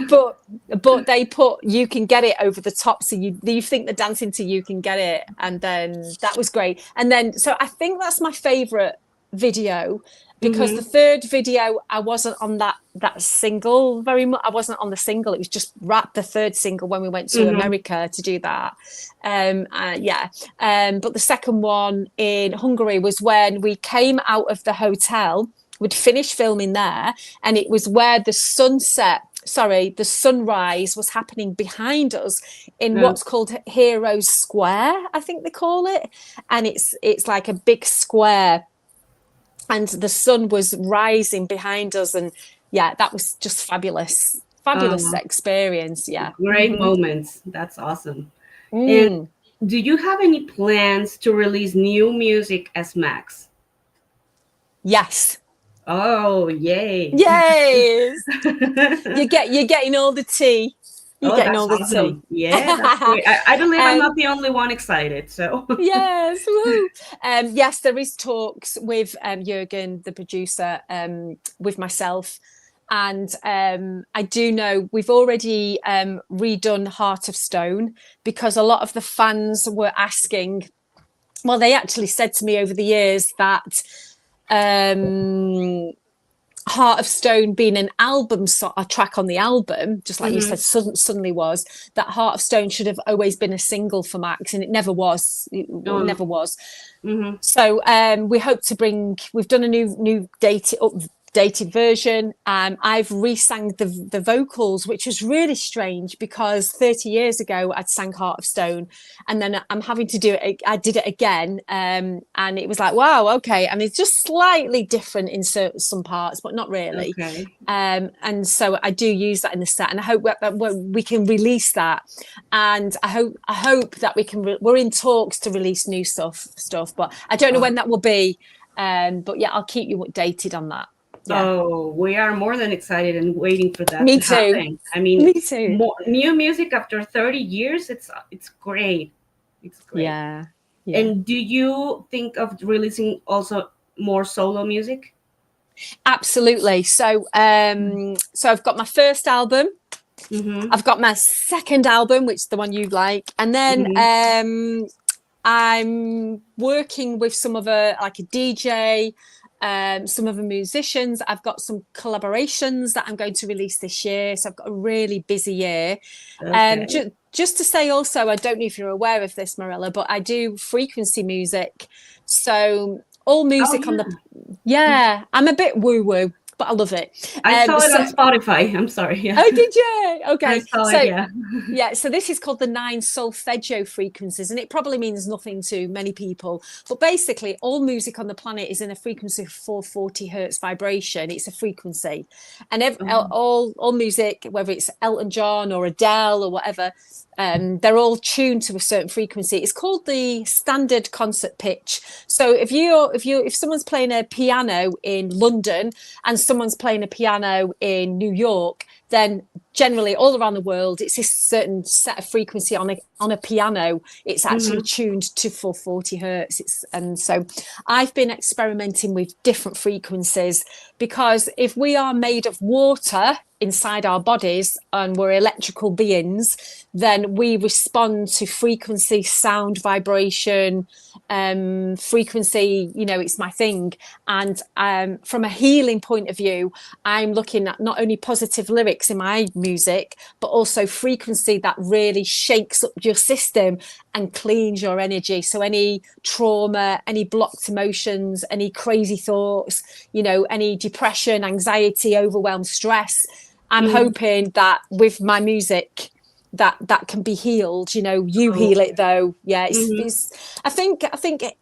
but they put You Can Get It over the top, so you think they're dancing to You Can Get It, and then that was great. And then so I think that's my favorite video, because the Mhm. third video I wasn't on that single very much. I wasn't on the single. It was just rap the third single when we went to Mhm. America to do that. Yeah. But the second one in Hungary was when we came out of the hotel. We'd finished filming there, and it was where the sunrise was happening behind us in Uh, what's called Heroes Square, I think they call it. And it's like a big square, and the sun was rising behind us, and yeah, that was just fabulous uh, experience. Yeah. great moments. That's awesome. And Mm. do you have any plans to release new music as Max? Yes. Oh, yay. Yes. You're getting all the tea. You're Oh, getting that's all the tea. awesome. Yeah, that's great. I believe I'm not um, the only one excited. So, yes, woo. Yes, there is talks with Jürgen, the producer, with myself. And I do know we've already redone Heart of Stone, because a lot of the fans were asking well, they actually said to me over the years that Heart of Stone being an album, a track on the album, just like you said, suddenly was, that Heart of Stone should have always been a single for Maxx, and it never was. It never was. So we hope to we've done a new updated version. I've re-sang the vocals, which was really strange because 30 years ago I'd sang Heart of Stone, and then I'm having to do it. I did it again, and it was like, wow, okay. And it's just slightly different in some parts, but not really. Okay. And so I do use that in the set, and I hope that we can release that. And I hope that we can. We're in talks to release new stuff, but I don't know when that will be. But yeah, I'll keep you updated on that. Yeah. Oh, we are more than excited and waiting for that Me to too. happen. I mean, Me too. New music after 30 years, it's great. It's great. Yeah. And do you think of releasing also more solo music? Absolutely. So I've got my first album. I've got my second album, which is the one you like, and then I'm working with some other, like a DJ, some other musicians. I've got some collaborations that I'm going to release this year, so I've got a really busy year. Okay. Just to say also, I don't know if you're aware of this, Mariella, but I do frequency music. So all music on the I'm a bit woo-woo, but I love it. I saw it on Spotify. I'm sorry. Yeah. Oh, did you? Okay. I saw it, yeah. Yeah, so this is called the 9 solfeggio frequencies, and it probably means nothing to many people. But basically, all music on the planet is in a frequency of 440 hertz vibration. It's a frequency. And all music, whether it's Elton John or Adele or whatever, they're all tuned to a certain frequency. It's called the standard concert pitch. So if someone's playing a piano in London and someone's playing a piano in New York, then generally all around the world, it's this certain set of frequency on a piano. It's actually tuned to 440 hertz. And so I've been experimenting with different frequencies, because if we are made of water inside our bodies and we're electrical beings, then we respond to frequency, sound, vibration, frequency, it's my thing. And from a healing point of view, I'm looking at not only positive lyrics in my music, but also frequency that really shakes up your system and cleans your energy. So any trauma, any blocked emotions, any crazy thoughts, any depression, anxiety, overwhelm, stress, I'm hoping that with my music that can be healed. You heal it though. Yeah, it's I think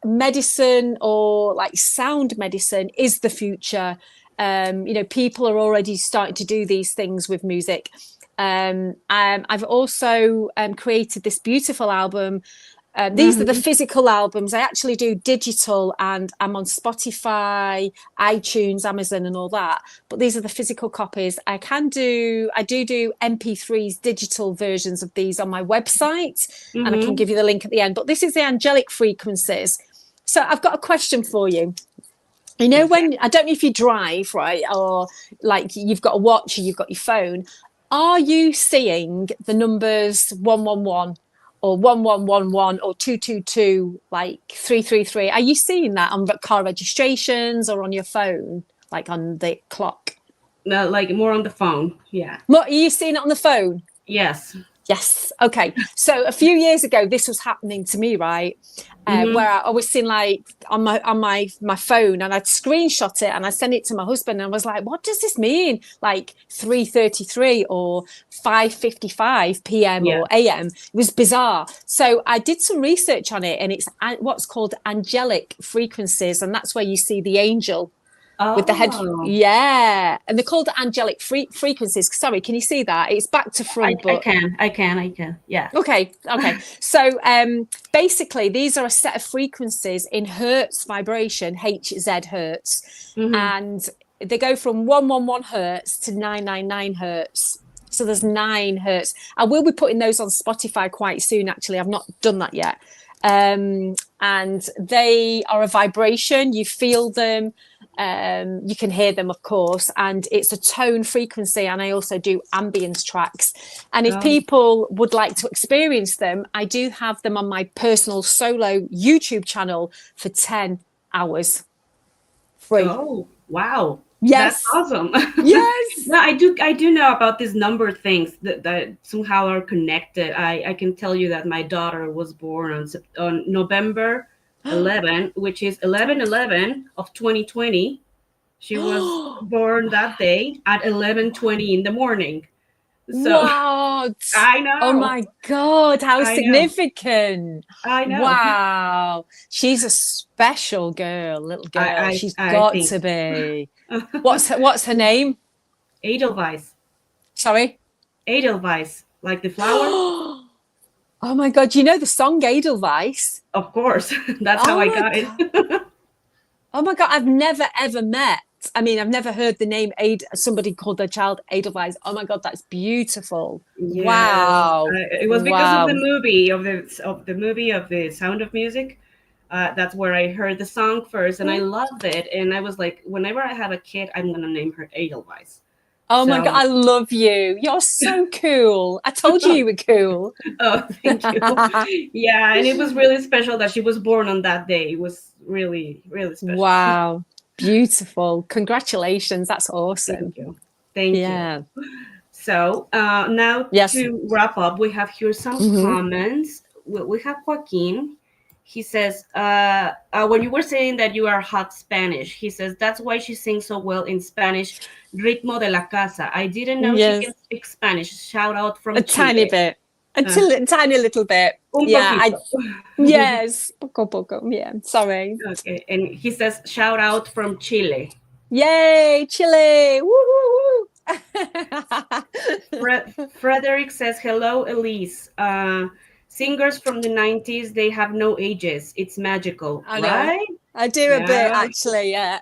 medicine, or like sound medicine, is the future. People are already starting to do these things with music. I've also created this beautiful album. These are the physical albums. I actually do digital, and I'm on Spotify, iTunes, Amazon, and all that. But these are the physical copies. I do MP3s, digital versions of these on my website, and I can give you the link at the end. But this is the angelic frequencies. So I've got a question for you. When I don't know if you drive, right, or like you've got a watch or you've got your phone. Are you seeing the numbers 111? Or 1111 or 222, like 333? Are you seeing that on car registrations or on your phone, like on the clock? No, like more on the phone. Yeah. Are you seeing it on the phone? Yes. Yes. Okay. So a few years ago, this was happening to me, right? Where I was seeing like on my phone, and I'd screenshot it and I sent it to my husband, and I was like, what does this mean? Like 3:33 or 5:55 p.m. or a.m. It was bizarre. So I did some research on it, and it's what's called angelic frequencies, and that's where you see the angel. With the head, and they're called angelic frequencies. Sorry, can you see that? It's back to front. I can. Yeah. Okay. So basically, these are a set of frequencies in hertz vibration, HZ hertz, and they go from 111 hertz to 999 hertz. So there's 9 hertz. I will be putting those on Spotify quite soon. Actually, I've not done that yet. And they are a vibration. You feel them. You can hear them, of course, and it's a tone frequency. And I also do ambience tracks. And if Oh, people would like to experience them, I do have them on my personal solo YouTube channel for 10 hours free. oh, wow. That's Yes. awesome. Yes. No, I do know about these number things that somehow are connected. I can tell you that my daughter was born on November 11, which is 11/11 of 2020. She was born that day at 11:20 in the morning. So What? I Oh know. my God, how I know. significant. I know. Wow. She's a special girl, little girl. I She's I, I got think to so. be. What's her name? Edelweiss. Sorry. Edelweiss, like the flower? Oh my God, you know the song Edelweiss? Of course. That's how Oh I my got it. God. Oh my God, I've never ever met. I mean, I've never heard the name somebody called their child Edelweiss. Oh my God, that's beautiful. Yes, Wow. it was because of the Wow. movie of the Sound of Music. That's where I heard the song first, and I loved it. And I was like, whenever I have a kid, I'm gonna name her Edelweiss. Oh my God, So, I love you. You're so cool. I told you you were cool. oh, thank you. Yeah, and it was really special that she was born on that day. It was really, really special. Wow. Beautiful. Congratulations. That's Thank awesome. you. Thank you. Yeah. So now Yes. to wrap up, we have here some Hmm. comments. We have Joaquin. He says, when you were saying that you are hot Spanish, he says, that's why she sings so well in Spanish, Ritmo de la Casa. I didn't know she Yes. can speak Spanish. Shout out A from tiny Chile. bit. Uh, Tiny little bit. un Yeah. poquito. Yes. Poco poco. Yeah. Sorry. Okay. And he says, shout out from Chile. Yay, Chile. Woo, woo, woo. Frederick says, hello, Elise. Singers from the 90s, they have no ages. It's magical, I know. right? I do a bit Yeah. actually, yeah.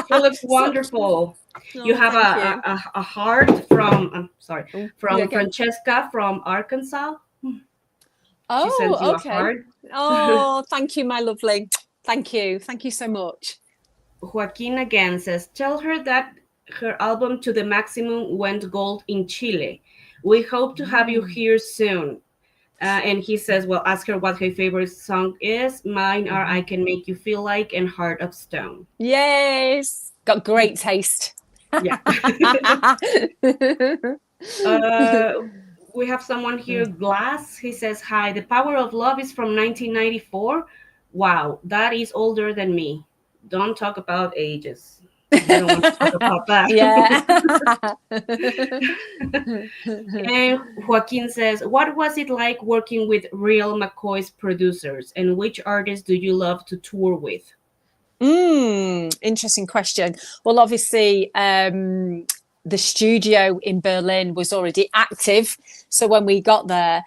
She looks So, wonderful. You oh, have thank you. a heart from, sorry, Oh, yeah, from go. Francesca from Arkansas. She sends Oh, you a okay. heart. Oh, thank you, my lovely. Thank you. Thank you so much. Joaquin again says, tell her that her album To the Maximum went gold in Chile. We hope to have you Mm. here soon. And he says, well, ask her what her favorite song is. Mine are I Mhm. Can Make You Feel Like and Heart of Stone. Yes. Got great taste. Yeah. uh, we have someone here, Glass. He says, hi, The Power of Love is from 1994. Wow, that is older than me. Don't talk about ages. You don't want to talk about Yeah. that. And Joaquin says, what was it like working with Real McCoy's producers? And which artists do you love to tour with? Interesting question. Well, obviously, the studio in Berlin was already active. So when we got there,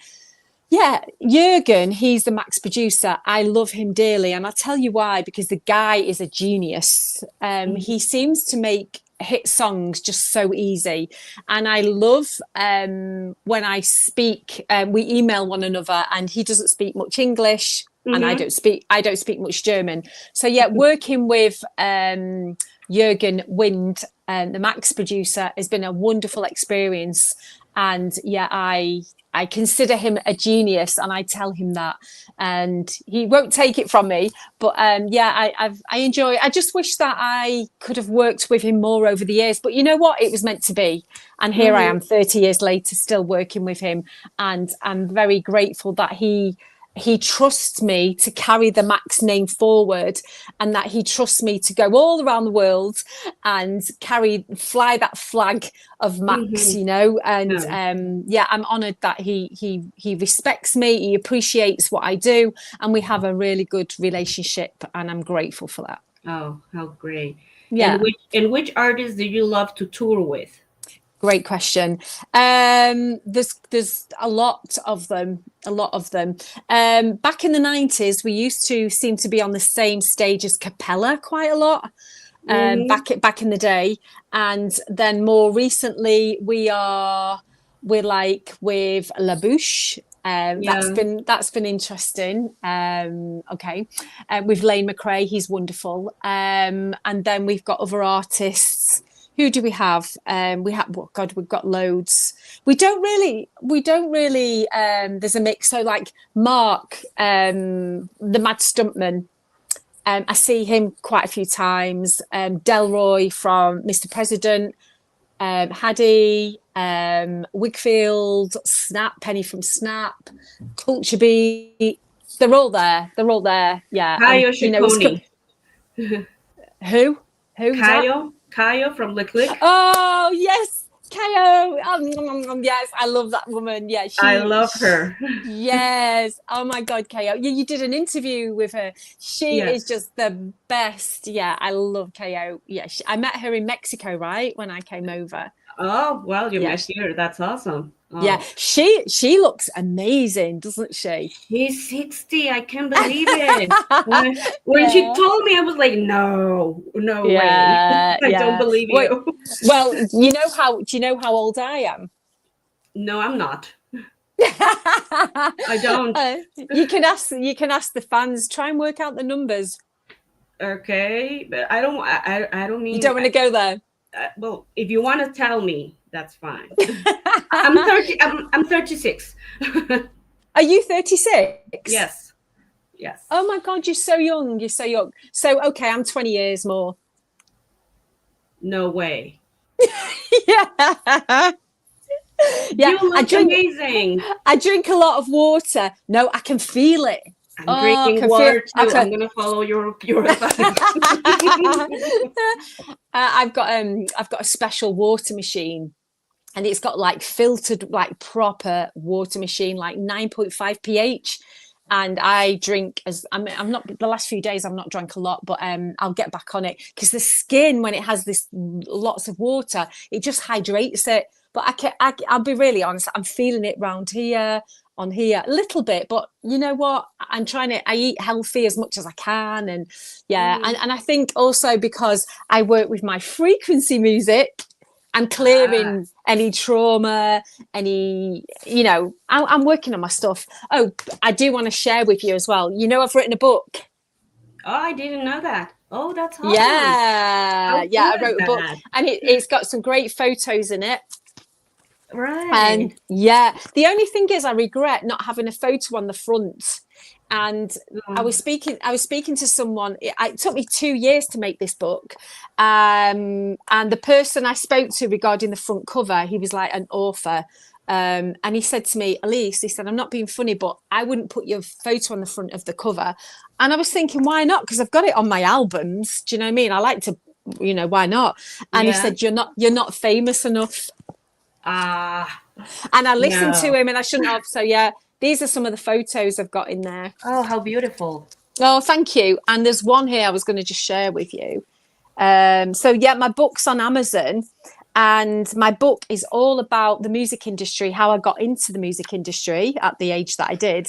yeah, Jürgen, he's the Maxx producer. I love him dearly. And I'll tell you why, because the guy is a genius. He seems to make hit songs just so easy. And I love when I speak, we email one another and he doesn't speak much English. And Mm-hmm. I don't speak much German. So yeah, working with Jürgen Wind, the Maxx producer, has been a wonderful experience. And yeah, I consider him a genius, and I tell him that, and he won't take it from me. But yeah, I enjoy. I just wish that I could have worked with him more over the years. But you know what? It was meant to be, and here I am, 30 years later, still working with him, and I'm very grateful that he trusts me to carry the Maxx name forward, and that he trusts me to go all around the world and fly that flag of Maxx, Mm-hmm. you know. And Oh, yeah, I'm honored that he respects me, he appreciates what I do, and we have a really good relationship, and I'm grateful for that. oh, how great! Yeah. And which artists do you love to tour with? Great question. There's a lot of them. A lot of them. Back in the 90s, we used to seem to be on the same stage as Capella quite a lot. Mm-hmm. Back in the day, and then more recently we're like with La Bouche, That's Yeah. been interesting. Okay, with Lane McRae, he's wonderful. And then we've got other artists. Who do we have? Oh God, we've got loads. We don't really. There's a mix. So like Mark, the Mad Stuntman. I see him quite a few times. Delroy from Mr. President, Haddy, Wigfield, Snap, Penny from Snap, Culture Beat. They're all there. They're all there. Yeah, and Kayo you know, it's Shikoni. who? Who's that? Kayo from Le Click. Oh yes, KO. Yes, I love that woman. Yeah, I love her. Yes. Oh my God, KO. You did an interview with her. She is Yes. just the best. Yeah, I love KO. Yeah, I met her in Mexico, right, when I came over. Oh, well, you Yeah, met here. That's awesome. yeah. Oh, She looks amazing, doesn't she? she's 60. I can't believe it. When she Yeah. told me, I was like, no, no way. Yeah, I don't yeah. believe Wait, you. well, do you know how old I am? No, I'm not. I don't. You can ask the fans. Try and work out the numbers. Okay, but I don't. I don't You mean. don't want to go there. Well, if you want to tell me, that's fine. I'm 30. I'm 36. Are you 36? Yes. Yes. Oh my God, you're so young. You're so young. So, okay, I'm 20 years more. No way. Yeah. Yeah, You look amazing. I drink a lot of water. No, I can feel it. I'm Oh, I drinking can feel water too. I'm gonna follow your advice. I've got a special water machine, and it's got like filtered, like proper water machine, like 9.5 pH. And I drink I'm not the last few days I've not drank a lot, but I'll get back on it because the skin, when it has this lots of water, it just hydrates it. But I'll be really honest, I'm feeling it round here, on here a little bit, but you know what, I eat healthy as much as I can, and yeah, Mm. and I think also because I work with my frequency music, I'm Ah. clearing any trauma, I'm working on my stuff. Oh, I do want to share with you as well. I've written a book. Oh, I didn't know that. Oh, that's awesome. Yeah, How yeah, cool I is wrote a book, that? and it's got some great photos in it. And Right. yeah, the only thing is I regret not having a photo on the front. And Mm. I was speaking to someone. It took me 2 years to make this book. And the person I spoke to regarding the front cover, he was like an author. And he said to me, Elyse, he said, I'm not being funny, but I wouldn't put your photo on the front of the cover. And I was thinking, why not? Because I've got it on my albums. Do you know what I mean? I like to, why not? And he Yeah. said, you're not famous enough. Ah, And I listened to no. him, and I shouldn't have. So yeah, these are some of the photos I've got in there. Oh, how beautiful. Oh, thank you. And there's one here I was going to just share with you. So yeah, my book's on Amazon, and my book is all about the music industry, how I got into the music industry at the age that I did,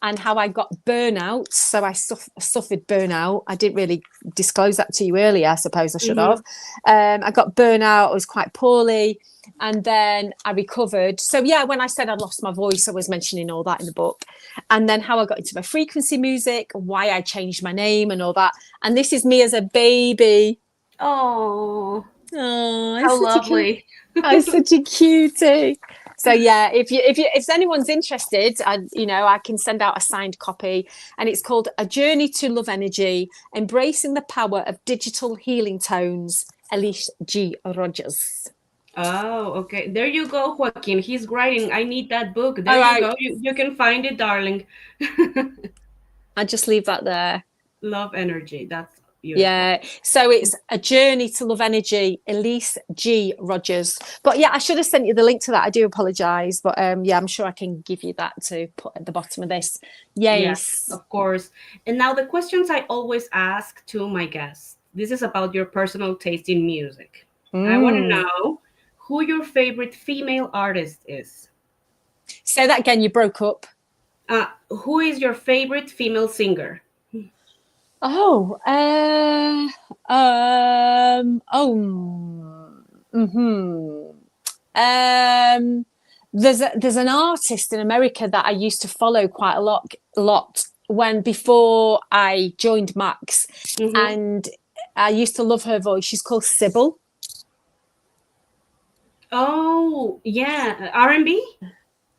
and how I got burnout. So I suffered burnout. I didn't really disclose that to you earlier. I suppose I should have. I got burnout. I was quite poorly, and then I recovered. So yeah, when I said I lost my voice, I was mentioning all that in the book, and then how I got into my frequency music, why I changed my name, and all that. And this is me as a baby. Oh, Oh, how lovely. I'm such a cutie. So yeah, if anyone's interested, I can send out a signed copy, and it's called A Journey to Love Energy: Embracing the Power of Digital Healing Tones. Elyse G. Rogers. Oh, okay. There you go, Joaquin. He's writing. I need that book. There All you right, go. You can find it, darling. I'll just leave that there. Love energy. That's beautiful. Yeah, so it's A Journey to Love Energy, Elyse G. Rogers. But yeah, I should have sent you the link to that. I do apologise, but yeah, I'm sure I can give you that to put at the bottom of this. Yes, Yes. of course. And now the questions I always ask to my guests. This is about your personal taste in music. I want to Mm. know who your favorite female artist is. Say that again. You broke up. Who is your favorite female singer? Oh, oh, mm-hmm. Um, There's an artist in America that I used to follow quite a lot when before I joined Maxx, Mm-hmm. and I used to love her voice. She's called Sybil. Oh, yeah, R&B.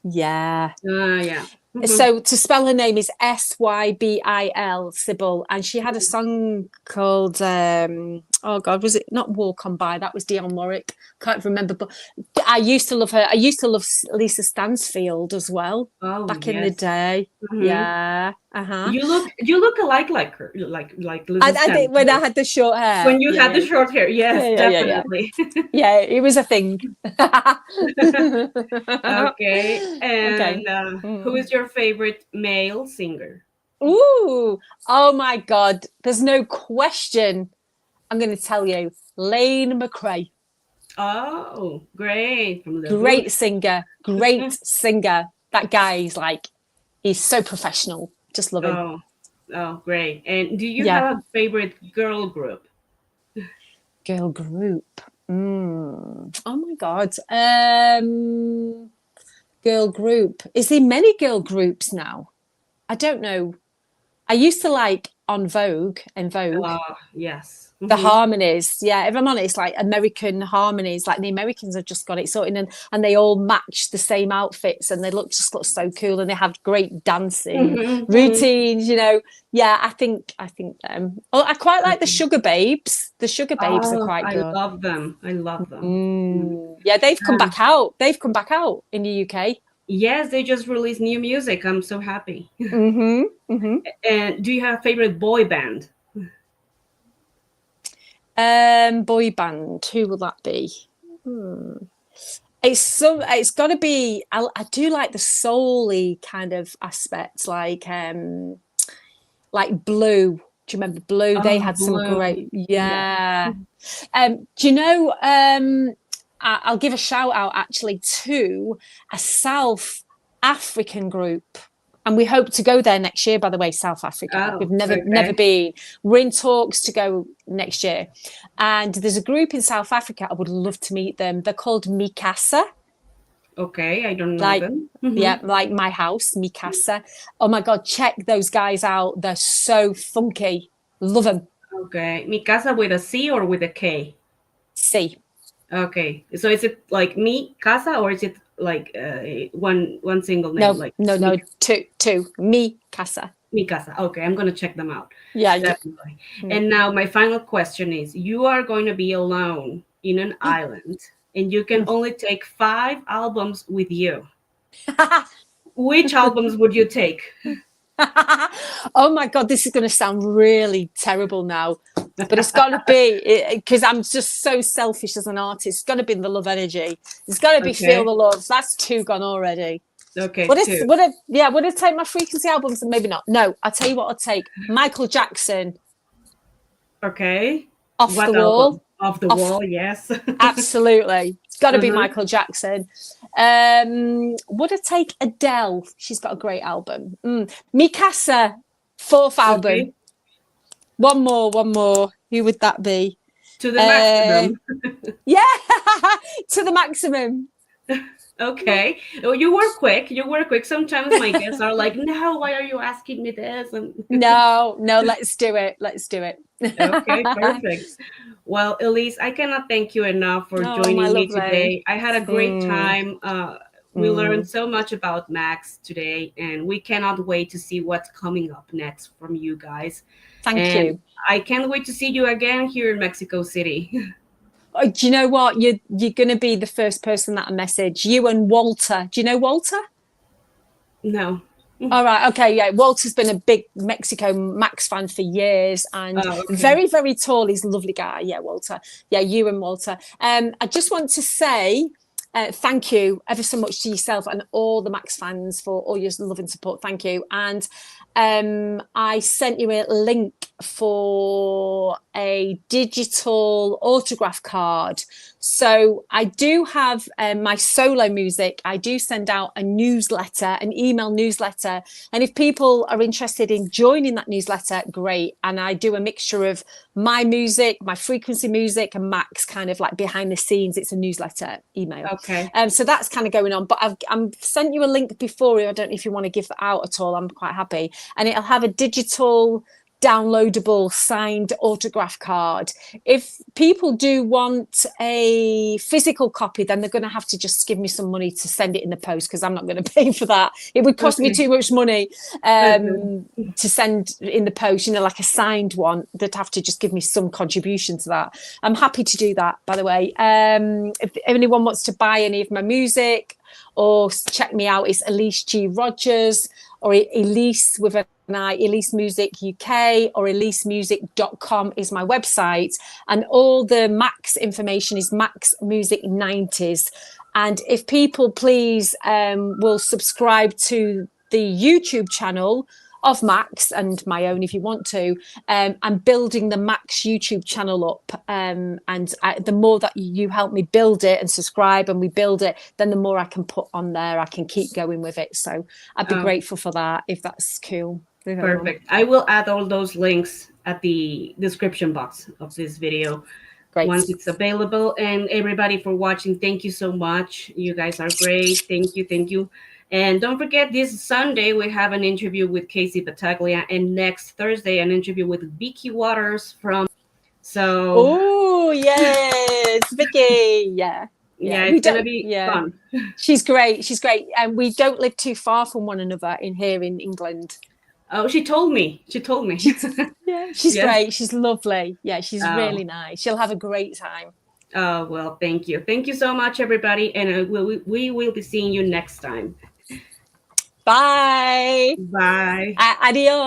Yeah. Yeah. Mm-hmm. So to spell her name is Sybil, Sybil, and she had a song called oh God, was it not Walk On By? That was Dionne Warwick. Can't remember, but I used to love her. I used to love Lisa Stansfield as well Oh, back in the yes. day. Mm-hmm. Yeah, uh-huh. You look alike like her, like Lisa I did when I Stansfield. had the short hair. When you Yeah, had yeah, the short hair, yes, yeah. definitely. Yeah, it was a thing. Okay, Okay. and who Mm. is your favorite male singer? Ooh, oh my God. There's no question. I'm going to tell you, Lane McRae, Oh, great, from the great Roots. singer, great singer. That guy is like, he's so professional. Just love him. Oh, oh, great. And do you Yeah. have a favorite girl group? Girl group. Oh my God. Girl group. Is there many girl groups now? I don't know. I used to like on Vogue and Vogue. Yes. The Mm-hmm. harmonies, yeah, if I'm honest, like American harmonies, like the Americans have just got it sorted, and they all match the same outfits, and they look so cool, and they have great dancing Mm-hmm. routines, yeah, I think them. Oh, I quite like the Okay. Sugar Babes. The Sugar Babes are Oh, quite I good. love them. I love them. Mm. Yeah, they've come Um, back out. They've come back out in the UK. yes, they just released new music. I'm so happy. Mm-hmm. And do you have a favorite boy band? Boy band, who will that be? It's got to be. I do like the soul-y kind of aspects, like Blue. Do you remember Blue? They Oh, had some Blue. great, Yeah. yeah. Do you know? I'll give a shout out actually to a South African group, and we hope to go there next year. By the way, South Africa. We've Oh, never okay. been. We're in talks to go next year, and there's a group in South Africa. I would love to meet them. They're called Mikasa. Okay, I don't know Like, them. yeah, Hmm. like my house, Mikasa. Oh my God, check those guys out. They're so funky. Love them. Okay. Mi casa with a C or with a K? See. Okay. So is it like mi casa or is it like one single name, No, like no, mi, no. Two. Mikasa. mi casa? Okay, I'm gonna check them out. Yeah, yeah. Definitely. And now my final question is: you are going to be alone in an island, and you can only take 5 albums with you. Which albums would you take? Oh my God, this is going to sound really terrible now, but it's got to be because I'm just so selfish as an artist. It's got to be the Love Energy. It's got to be Feel Okay. the Love. That's two gone already. Okay, two. Would it take my Frequency albums? And maybe not. No, I'll tell you what I'll take. Michael Jackson, Okay. Off the What album? Wall. Off the Off, Wall, yes. absolutely. It's got to be Uh-huh. Michael Jackson. Would I take Adele? She's got a great album. Mikasa, fourth album. Okay. One more. Who would that be? To the Uh, maximum. yeah, to the maximum. Okay. Oh, you were quick. You were quick. Sometimes my guests are like, no, why are you asking me this? And No, let's do it. Let's do it. okay, perfect. Well, Elise, I cannot thank you enough for Oh, my joining me lovely. today. I had a great Mm, time. We learned mm. so much about Maxx today, and we cannot wait to see what's coming up next from you guys. Thank And you. I can't wait to see you again here in Mexico City. Oh, do you know what? You're going to be the first person that I message. You and Walter. Do you know Walter? No. All right. Okay. Yeah. Walter's been a big Mexico Maxx fan for years and Oh, okay. very, very tall. He's a lovely guy. Yeah, Walter. Yeah, you and Walter. I just want to say thank you ever so much to yourself and all the Maxx fans for all your love and support. Thank you. And I sent you a link for a digital autograph card. So I do have my solo music. I do send out a newsletter, an email newsletter. And if people are interested in joining that newsletter, great. And I do a mixture of my music, my frequency music, and Maxx kind of like behind the scenes. It's a newsletter email. Okay. So that's kind of going on. But I've sent you a link before. I don't know if you want to give that out at all. I'm quite happy. And it'll have a digital downloadable signed autograph card. If people do want a physical copy, then they're going to have to just give me some money to send it in the post, because I'm not going to pay for that. It would cost me too much money to send in the post, like a signed one. They'd have to just give me some contribution to that. I'm happy to do that, by the way. If anyone wants to buy any of my music or check me out, it's Elyse G Rogers, or Elyse with an I, Elyse Music UK, or ElyseMusic.com is my website. And all the Maxx information is Maxx Music 90'S. And if people please will subscribe to the YouTube channel of Maxx, and my own if you want to, I'm building the Maxx YouTube channel up, and the more that you help me build it and subscribe and we build it, then the more I can put on there. I can keep going with it. So I'd be grateful for that, if that's cool. Perfect. I will add all those links at the description box of this video. Great. Once it's available. And everybody for watching, thank you so much. You guys are great. Thank you. And don't forget, this Sunday we have an interview with Casey Battaglia, and next Thursday an interview with Vicky Waters from. So. Oh yes, Vicky. Yeah, it's gonna be fun. She's great. And we don't live too far from one another here in England. Oh, she told me. Yeah, she's great. She's lovely. Yeah, she's really nice. She'll have a great time. Oh, well, thank you. Thank you so much, everybody. And we will be seeing you next time. Bye. Bye. Adios.